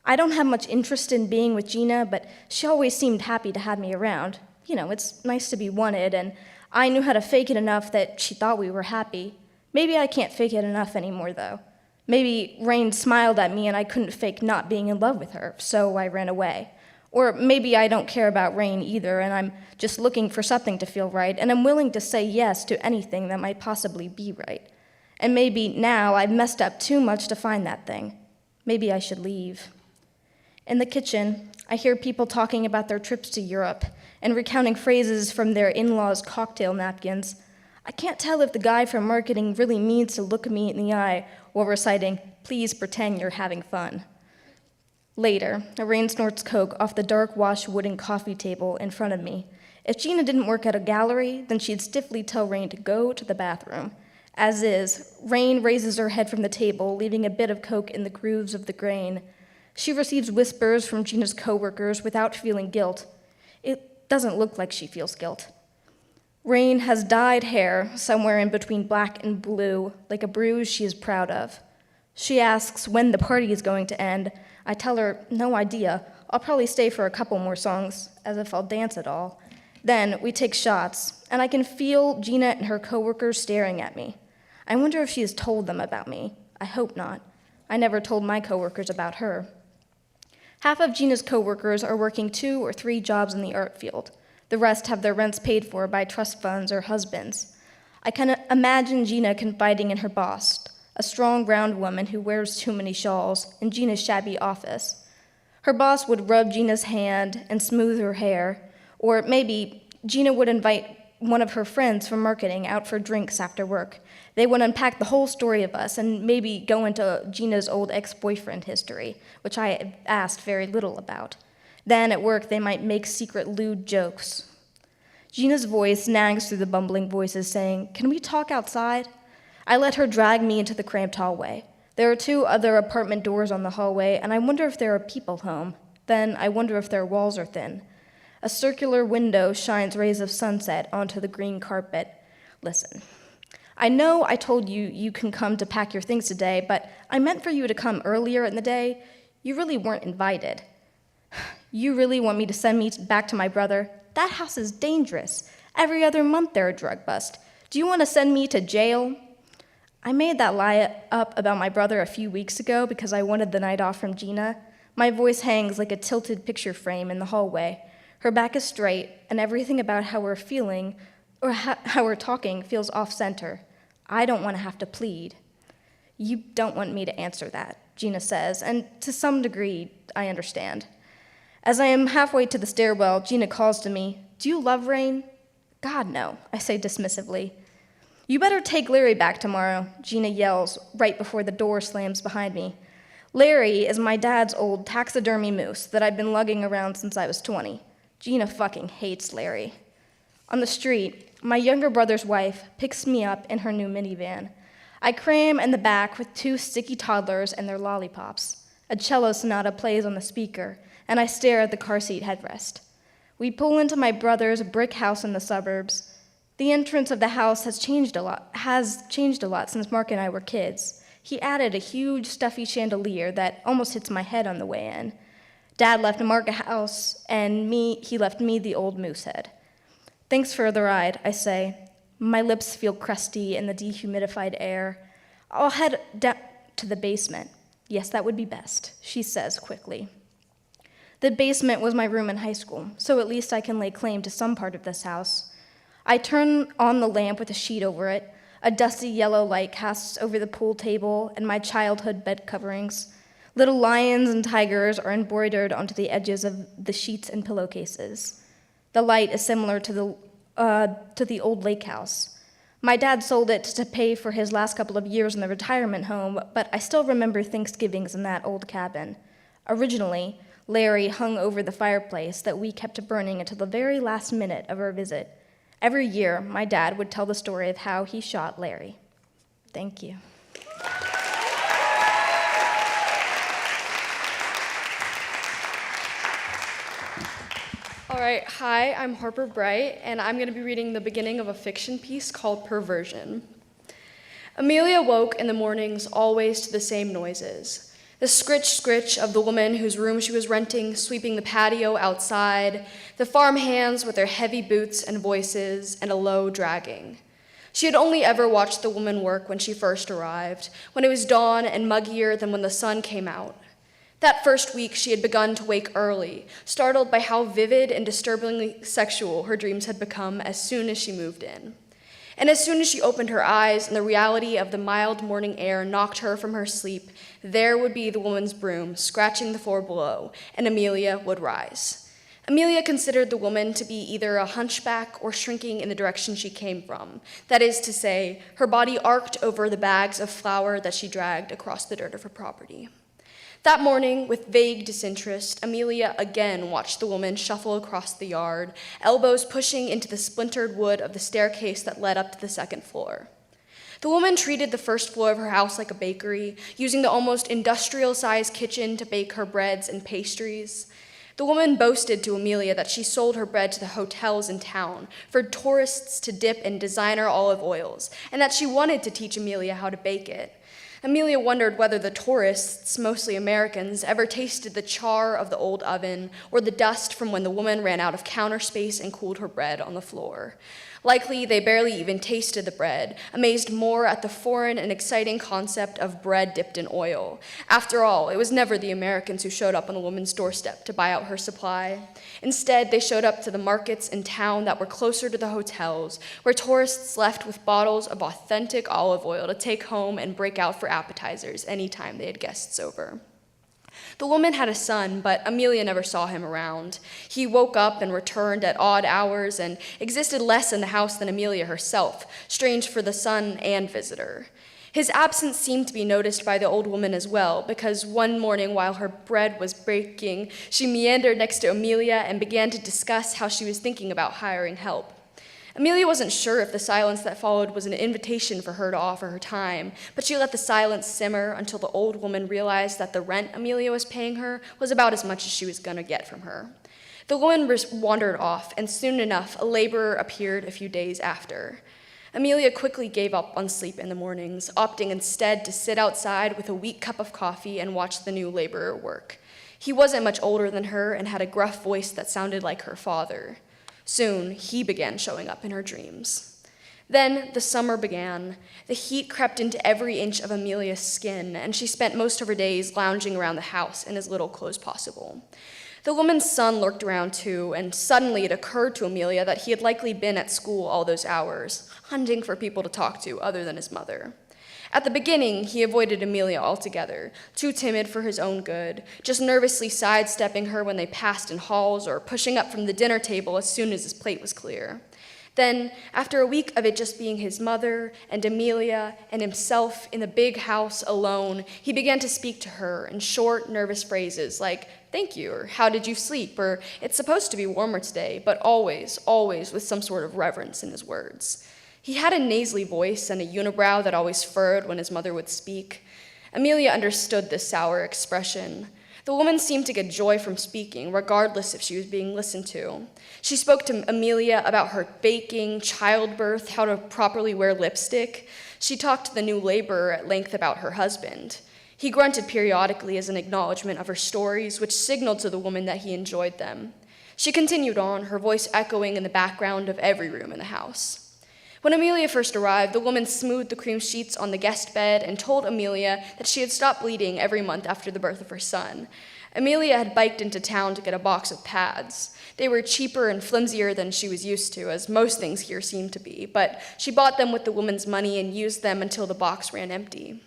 I don't have much interest in being with Gina, but she always seemed happy to have me around. You know, it's nice to be wanted, and I knew how to fake it enough that she thought we were happy. Maybe I can't fake it enough anymore, though. Maybe Rain smiled at me and I couldn't fake not being in love with her, so I ran away. Or maybe I don't care about Rain either, and I'm just looking for something to feel right, and I'm willing to say yes to anything that might possibly be right. And maybe now I've messed up too much to find that thing. Maybe I should leave. In the kitchen, I hear people talking about their trips to Europe and recounting phrases from their in-laws' cocktail napkins. I can't tell if the guy from marketing really means to look me in the eye while reciting, "Please pretend you're having fun." Later, Rain snorts coke off the dark wash wooden coffee table in front of me. If Gina didn't work at a gallery, then she'd stiffly tell Rain to go to the bathroom. As is, Rain raises her head from the table, leaving a bit of coke in the grooves of the grain. She receives whispers from Gina's coworkers without feeling guilt. It doesn't look like she feels guilt. Rain has dyed hair somewhere in between black and blue, like a bruise she is proud of. She asks when the party is going to end. I tell her, no idea. I'll probably stay for a couple more songs, as if I'll dance at all. Then we take shots, and I can feel Gina and her coworkers staring at me. I wonder if she has told them about me. I hope not. I never told my coworkers about her. Half of Gina's coworkers are working 2 or 3 jobs in the art field. The rest have their rents paid for by trust funds or husbands. I can imagine Gina confiding in her boss, a strong, round woman who wears too many shawls, in Gina's shabby office. Her boss would rub Gina's hand and smooth her hair, or maybe Gina would invite one of her friends from marketing out for drinks after work. They would unpack the whole story of us and maybe go into Gina's old ex-boyfriend history, which I asked very little about. Then at work, they might make secret lewd jokes. Gina's voice nags through the bumbling voices, saying, "Can we talk outside?" I let her drag me into the cramped hallway. There are 2 other apartment doors on the hallway, and I wonder if there are people home. Then I wonder if their walls are thin. A circular window shines rays of sunset onto the green carpet. Listen, I know I told you you can come to pack your things today, but I meant for you to come earlier in the day. You really weren't invited. You really want me to send me back to my brother? That house is dangerous. Every other month they're a drug bust. Do you want to send me to jail? I made that lie up about my brother a few weeks ago because I wanted the night off from Gina. My voice hangs like a tilted picture frame in the hallway. Her back is straight, and everything about how we're feeling or how we're talking feels off-center. I don't want to have to plead. You don't want me to answer that, Gina says, and to some degree, I understand. As I am halfway to the stairwell, Gina calls to me, "Do you love Rain?" "God, no," I say dismissively. "You better take Larry back tomorrow," Gina yells right before the door slams behind me. Larry is my dad's old taxidermy moose that I've been lugging around since I was 20. Gina fucking hates Larry. On the street, my younger brother's wife picks me up in her new minivan. I cram in the back with 2 sticky toddlers and their lollipops. A cello sonata plays on the speaker, and I stare at the car seat headrest. We pull into my brother's brick house in the suburbs. The entrance of the house has changed a lot since Mark and I were kids. He added a huge stuffy chandelier that almost hits my head on the way in. Dad left Mark a house, and he left me the old moose head. "Thanks for the ride," I say. My lips feel crusty in the dehumidified air. "I'll head down to the basement." "Yes, that would be best," she says quickly. The basement was my room in high school, so at least I can lay claim to some part of this house. I turn on the lamp with a sheet over it. A dusty yellow light casts over the pool table and my childhood bed coverings. Little lions and tigers are embroidered onto the edges of the sheets and pillowcases. The light is similar to the old lake house. My dad sold it to pay for his last couple of years in the retirement home, but I still remember Thanksgivings in that old cabin. Originally, Larry hung over the fireplace that we kept burning until the very last minute of our visit. Every year, my dad would tell the story of how he shot Larry. Thank you. All right, hi, I'm Harper Bright, and I'm going to be reading the beginning of a fiction piece called Perversion. Amelia woke in the mornings always to the same noises. The scritch-scritch of the woman whose room she was renting, sweeping the patio outside, the farm hands with their heavy boots and voices, and a low dragging. She had only ever watched the woman work when she first arrived, when it was dawn and muggier than when the sun came out. That first week, she had begun to wake early, startled by how vivid and disturbingly sexual her dreams had become as soon as she moved in. And as soon as she opened her eyes and the reality of the mild morning air knocked her from her sleep, there would be the woman's broom scratching the floor below, and Amelia would rise. Amelia considered the woman to be either a hunchback or shrinking in the direction she came from. That is to say, her body arced over the bags of flour that she dragged across the dirt of her property. That morning, with vague disinterest, Amelia again watched the woman shuffle across the yard, elbows pushing into the splintered wood of the staircase that led up to the second floor. The woman treated the first floor of her house like a bakery, using the almost industrial-sized kitchen to bake her breads and pastries. The woman boasted to Amelia that she sold her bread to the hotels in town for tourists to dip in designer olive oils, and that she wanted to teach Amelia how to bake it. Amelia wondered whether the tourists, mostly Americans, ever tasted the char of the old oven or the dust from when the woman ran out of counter space and cooled her bread on the floor. Likely, they barely even tasted the bread, amazed more at the foreign and exciting concept of bread dipped in oil. After all, it was never the Americans who showed up on the woman's doorstep to buy out her supply. Instead, they showed up to the markets in town that were closer to the hotels, where tourists left with bottles of authentic olive oil to take home and break out for appetizers anytime they had guests over. The woman had a son, but Amelia never saw him around. He woke up and returned at odd hours and existed less in the house than Amelia herself, strange for the son and visitor. His absence seemed to be noticed by the old woman as well, because one morning while her bread was baking, she meandered next to Amelia and began to discuss how she was thinking about hiring help. Amelia wasn't sure if the silence that followed was an invitation for her to offer her time, but she let the silence simmer until the old woman realized that the rent Amelia was paying her was about as much as she was going to get from her. The woman wandered off, and soon enough, a laborer appeared a few days after. Amelia quickly gave up on sleep in the mornings, opting instead to sit outside with a weak cup of coffee and watch the new laborer work. He wasn't much older than her and had a gruff voice that sounded like her father. Soon, he began showing up in her dreams. Then the summer began. The heat crept into every inch of Amelia's skin, and she spent most of her days lounging around the house in as little clothes possible. The woman's son lurked around too, and suddenly it occurred to Amelia that he had likely been at school all those hours, hunting for people to talk to other than his mother. At the beginning, he avoided Amelia altogether, too timid for his own good, just nervously sidestepping her when they passed in halls or pushing up from the dinner table as soon as his plate was clear. Then, after a week of it just being his mother and Amelia and himself in the big house alone, he began to speak to her in short, nervous phrases like, "Thank you," or "How did you sleep?" or "It's supposed to be warmer today," but always, always with some sort of reverence in his words. He had a nasally voice and a unibrow that always furrowed when his mother would speak. Amelia understood this sour expression. The woman seemed to get joy from speaking, regardless if she was being listened to. She spoke to Amelia about her baking, childbirth, how to properly wear lipstick. She talked to the new laborer at length about her husband. He grunted periodically as an acknowledgement of her stories, which signaled to the woman that he enjoyed them. She continued on, her voice echoing in the background of every room in the house. When Amelia first arrived, the woman smoothed the cream sheets on the guest bed and told Amelia that she had stopped bleeding every month after the birth of her son. Amelia had biked into town to get a box of pads. They were cheaper and flimsier than she was used to, as most things here seemed to be, but she bought them with the woman's money and used them until the box ran empty.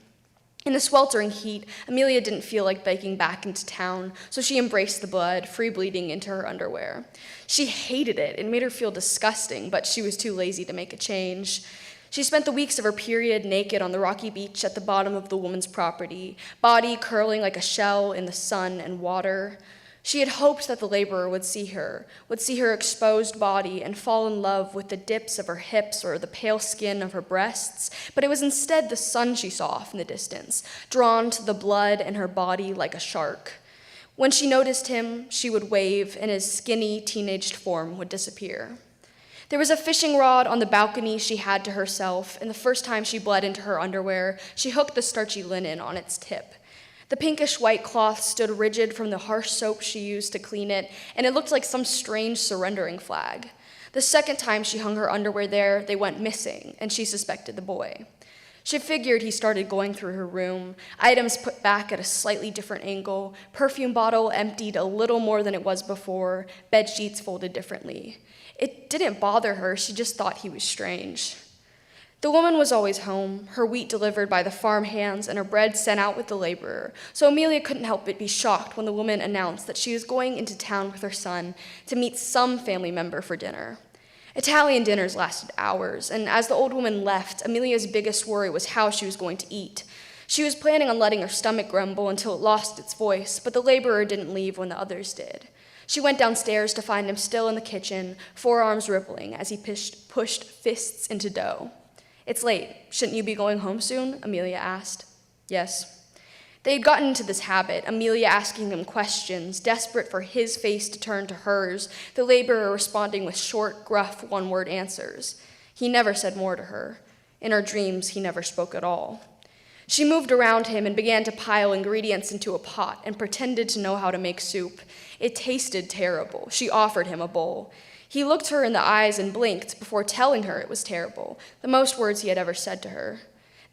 In the sweltering heat, Amelia didn't feel like biking back into town, so she embraced the blood, free bleeding into her underwear. She hated it. It made her feel disgusting, but she was too lazy to make a change. She spent the weeks of her period naked on the rocky beach at the bottom of the woman's property, body curling like a shell in the sun and water. She had hoped that the laborer would see her exposed body and fall in love with the dips of her hips or the pale skin of her breasts, but it was instead the sun she saw off in the distance, drawn to the blood in her body like a shark. When she noticed him, she would wave, and his skinny, teenaged form would disappear. There was a fishing rod on the balcony she had to herself, and the first time she bled into her underwear, she hooked the starchy linen on its tip. The pinkish-white cloth stood rigid from the harsh soap she used to clean it, and it looked like some strange surrendering flag. The second time she hung her underwear there, they went missing, and she suspected the boy. She figured he started going through her room, items put back at a slightly different angle, perfume bottle emptied a little more than it was before, bed sheets folded differently. It didn't bother her, she just thought he was strange. The woman was always home, her wheat delivered by the farm hands and her bread sent out with the laborer, so Amelia couldn't help but be shocked when the woman announced that she was going into town with her son to meet some family member for dinner. Italian dinners lasted hours, and as the old woman left, Amelia's biggest worry was how she was going to eat. She was planning on letting her stomach grumble until it lost its voice, but the laborer didn't leave when the others did. She went downstairs to find him still in the kitchen, forearms rippling as he pushed fists into dough. "It's late. Shouldn't you be going home soon?" Amelia asked. "Yes." They had gotten into this habit, Amelia asking him questions, desperate for his face to turn to hers, the laborer responding with short, gruff, one-word answers. He never said more to her. In her dreams, he never spoke at all. She moved around him and began to pile ingredients into a pot and pretended to know how to make soup. It tasted terrible. She offered him a bowl. He looked her in the eyes and blinked before telling her it was terrible, the most words he had ever said to her.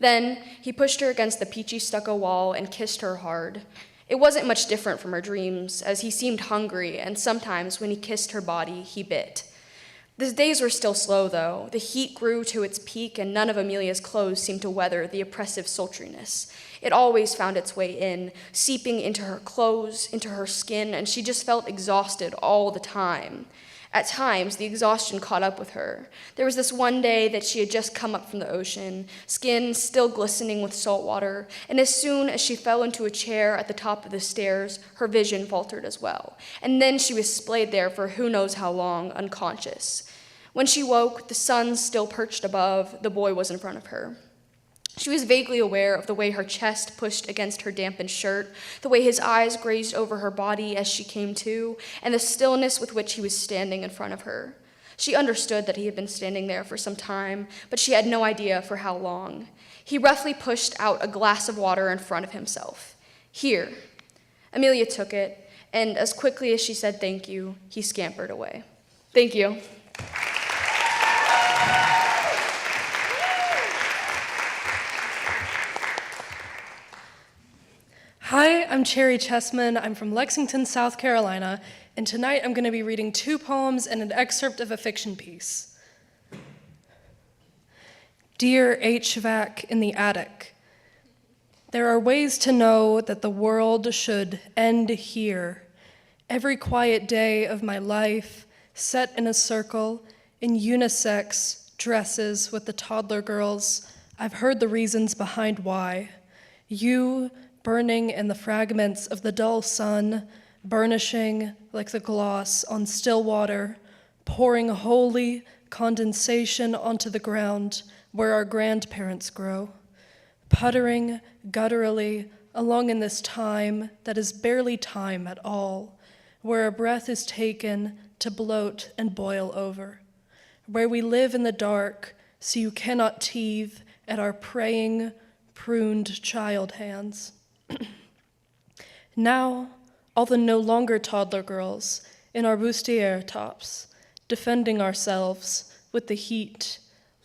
Then he pushed her against the peachy stucco wall and kissed her hard. It wasn't much different from her dreams, as he seemed hungry, and sometimes when he kissed her body, he bit. The days were still slow, though. The heat grew to its peak, and none of Amelia's clothes seemed to weather the oppressive sultriness. It always found its way in, seeping into her clothes, into her skin, and she just felt exhausted all the time. At times, the exhaustion caught up with her. There was this one day that she had just come up from the ocean, skin still glistening with salt water, and as soon as she fell into a chair at the top of the stairs, her vision faltered as well. And then she was splayed there for who knows how long, unconscious. When she woke, the sun still perched above, the boy was in front of her. She was vaguely aware of the way her chest pushed against her dampened shirt, the way his eyes grazed over her body as she came to, and the stillness with which he was standing in front of her. She understood that he had been standing there for some time, but she had no idea for how long. He roughly pushed out a glass of water in front of himself. "Here." Amelia took it, and as quickly as she said thank you, he scampered away. Thank you. Hi, I'm Cherry Chessman. I'm from Lexington, South Carolina, and tonight I'm going to be reading 2 poems and an excerpt of a fiction piece. Dear HVAC in the attic, there are ways to know that the world should end here. Every quiet day of my life, set in a circle, in unisex dresses with the toddler girls, I've heard the reasons behind why. You, burning in the fragments of the dull sun, burnishing like the gloss on still water, pouring holy condensation onto the ground where our grandparents grow, puttering gutturally along in this time that is barely time at all, where a breath is taken to bloat and boil over, where we live in the dark so you cannot teethe at our praying, pruned child hands. Now, all the no longer toddler girls in our bustier tops, defending ourselves with the heat,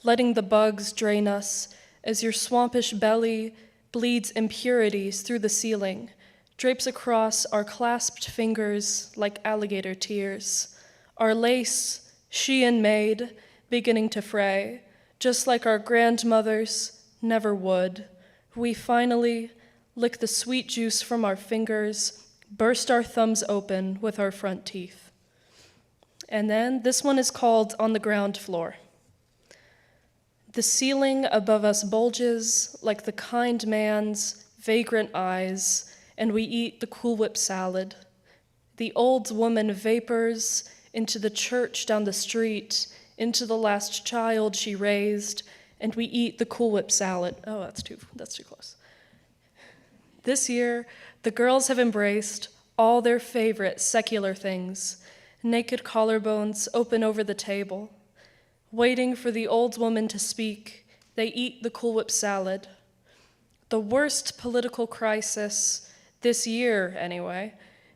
letting the bugs drain us as your swampish belly bleeds impurities through the ceiling, drapes across our clasped fingers like alligator tears. Our lace, Shein made, beginning to fray, just like our grandmothers never would. We finally lick the sweet juice from our fingers, burst our thumbs open with our front teeth. And then this one is called On the Ground Floor. The ceiling above us bulges like the kind man's vagrant eyes, and we eat the Cool Whip salad. The old woman vapors into the church down the street, into the last child she raised, and we eat the Cool Whip salad. Oh, that's too close. This year, the girls have embraced all their favorite secular things, naked collarbones open over the table. Waiting for the old woman to speak, they eat the Cool Whip salad. The worst political crisis, this year anyway,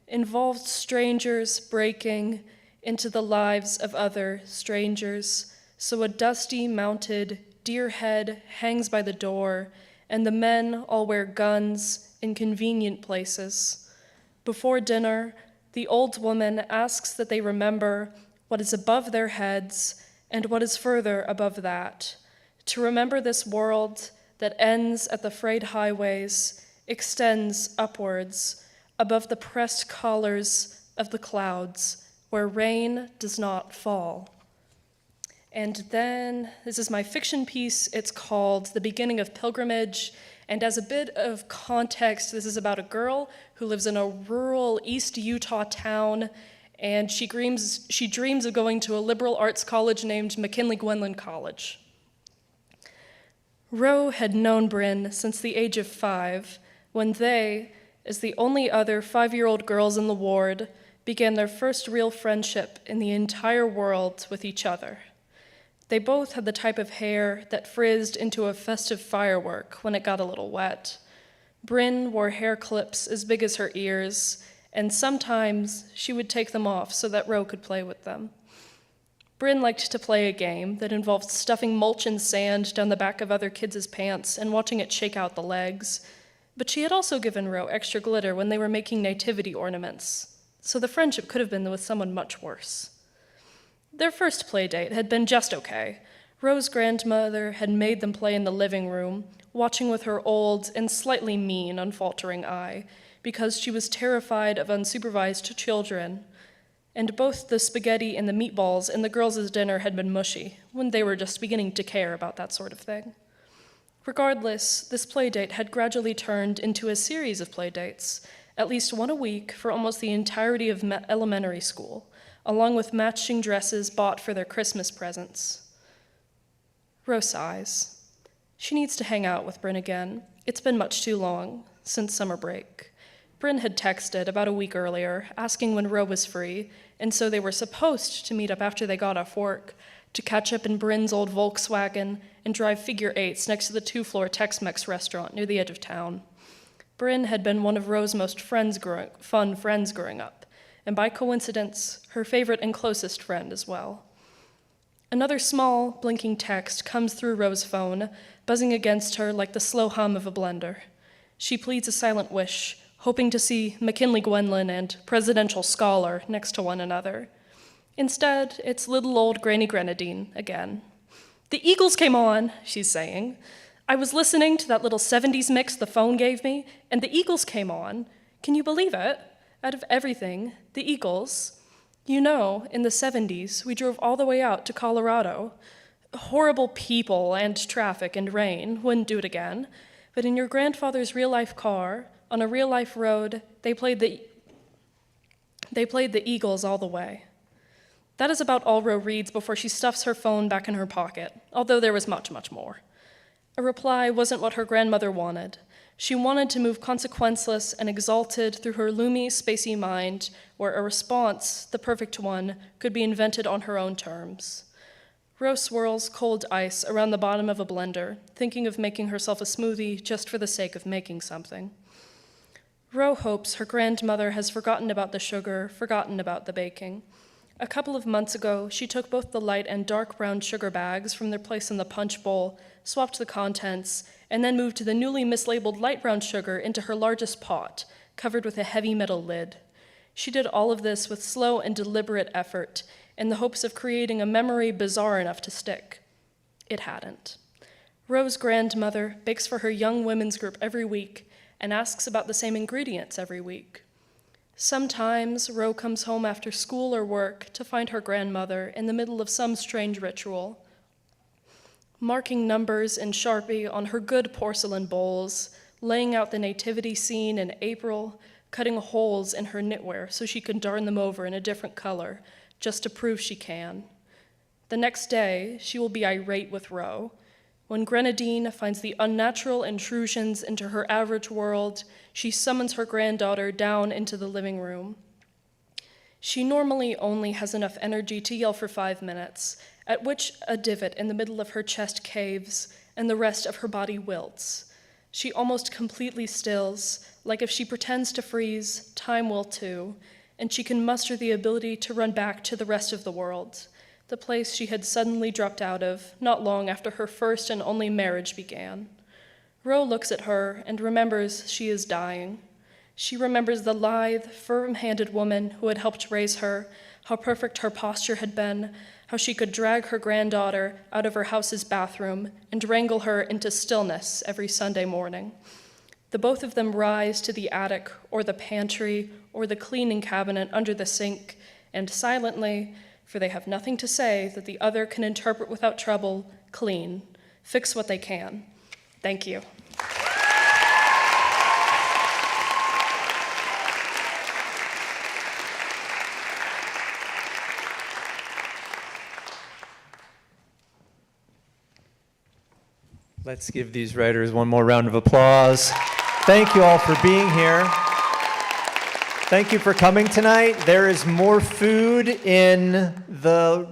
involved strangers breaking into the lives of other strangers, so a dusty mounted deer head hangs by the door, and the men all wear guns in convenient places. Before dinner, the old woman asks that they remember what is above their heads and what is further above that, to remember this world that ends at the frayed highways, extends upwards, above the pressed collars of the clouds, where rain does not fall. And then, this is my fiction piece. It's called The Beginning of Pilgrimage. And as a bit of context, this is about a girl who lives in a rural East Utah town, and she dreams of going to a liberal arts college named McKinley-Gwendolyn College. Roe had known Bryn since the age of 5, when they, as the only other 5-year-old girls in the ward, began their first real friendship in the entire world with each other. They both had the type of hair that frizzed into a festive firework when it got a little wet. Bryn wore hair clips as big as her ears, and sometimes she would take them off so that Roe could play with them. Bryn liked to play a game that involved stuffing mulch and sand down the back of other kids' pants and watching it shake out the legs. But she had also given Roe extra glitter when they were making nativity ornaments, so the friendship could have been with someone much worse. Their first play date had been just okay. Roe's grandmother had made them play in the living room, watching with her old and slightly mean, unfaltering eye, because she was terrified of unsupervised children, and both the spaghetti and the meatballs in the girls' dinner had been mushy, when they were just beginning to care about that sort of thing. Regardless, this playdate had gradually turned into a series of playdates, at least one a week for almost the entirety of elementary school, along with matching dresses bought for their Christmas presents. Roe sighs. She needs to hang out with Bryn again. It's been much too long, since summer break. Bryn had texted about a week earlier, asking when Roe was free, and so they were supposed to meet up after they got off work, to catch up in Bryn's old Volkswagen and drive figure eights next to the 2-floor Tex-Mex restaurant near the edge of town. Bryn had been one of Roe's most fun friends growing up, and by coincidence, her favorite and closest friend as well. Another small, blinking text comes through Roe's phone, buzzing against her like the slow hum of a blender. She pleads a silent wish, hoping to see McKinley-Gwendolyn and Presidential Scholar next to one another. Instead, it's little old Granny Grenadine again. "The Eagles came on," she's saying. "I was listening to that little 70s mix the phone gave me, and the Eagles came on. Can you believe it? Out of everything, the Eagles. You know, in the 70s, we drove all the way out to Colorado. Horrible people and traffic and rain, wouldn't do it again. But in your grandfather's real-life car, on a real-life road, they played the Eagles all the way." That is about all Roe reads before she stuffs her phone back in her pocket, although there was much, much more. A reply wasn't what her grandmother wanted. She wanted to move consequenceless and exalted through her loomy, spacey mind, where a response, the perfect one, could be invented on her own terms. Roe swirls cold ice around the bottom of a blender, thinking of making herself a smoothie just for the sake of making something. Roe hopes her grandmother has forgotten about the sugar, forgotten about the baking. A couple of months ago, she took both the light and dark brown sugar bags from their place in the punch bowl, swapped the contents, and then moved the newly mislabeled light brown sugar into her largest pot, covered with a heavy metal lid. She did all of this with slow and deliberate effort in the hopes of creating a memory bizarre enough to stick. It hadn't. Ro's grandmother bakes for her young women's group every week and asks about the same ingredients every week. Sometimes Ro comes home after school or work to find her grandmother in the middle of some strange ritual, marking numbers in Sharpie on her good porcelain bowls, laying out the nativity scene in April, cutting holes in her knitwear so she can darn them over in a different color, just to prove she can. The next day, she will be irate with Ro. When Grenadine finds the unnatural intrusions into her average world, she summons her granddaughter down into the living room. She normally only has enough energy to yell for 5 minutes, at which a divot in the middle of her chest caves and the rest of her body wilts. She almost completely stills, like if she pretends to freeze, time will too, and she can muster the ability to run back to the rest of the world, the place she had suddenly dropped out of not long after her first and only marriage began. Ro looks at her and remembers she is dying. She remembers the lithe, firm-handed woman who had helped raise her, how perfect her posture had been, how she could drag her granddaughter out of her house's bathroom and wrangle her into stillness every Sunday morning. The both of them rise to the attic or the pantry or the cleaning cabinet under the sink and silently, for they have nothing to say that the other can interpret without trouble, clean, fix what they can. Thank you. Let's give these writers one more round of applause. Thank you all for being here. Thank you for coming tonight. There is more food in the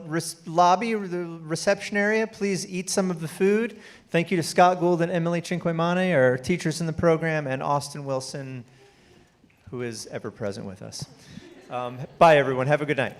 lobby, the reception area. Please eat some of the food. Thank you to Scott Gould and Emily Cinquemane, our teachers in the program, and Austin Wilson, who is ever present with us. Bye, everyone. Have a good night.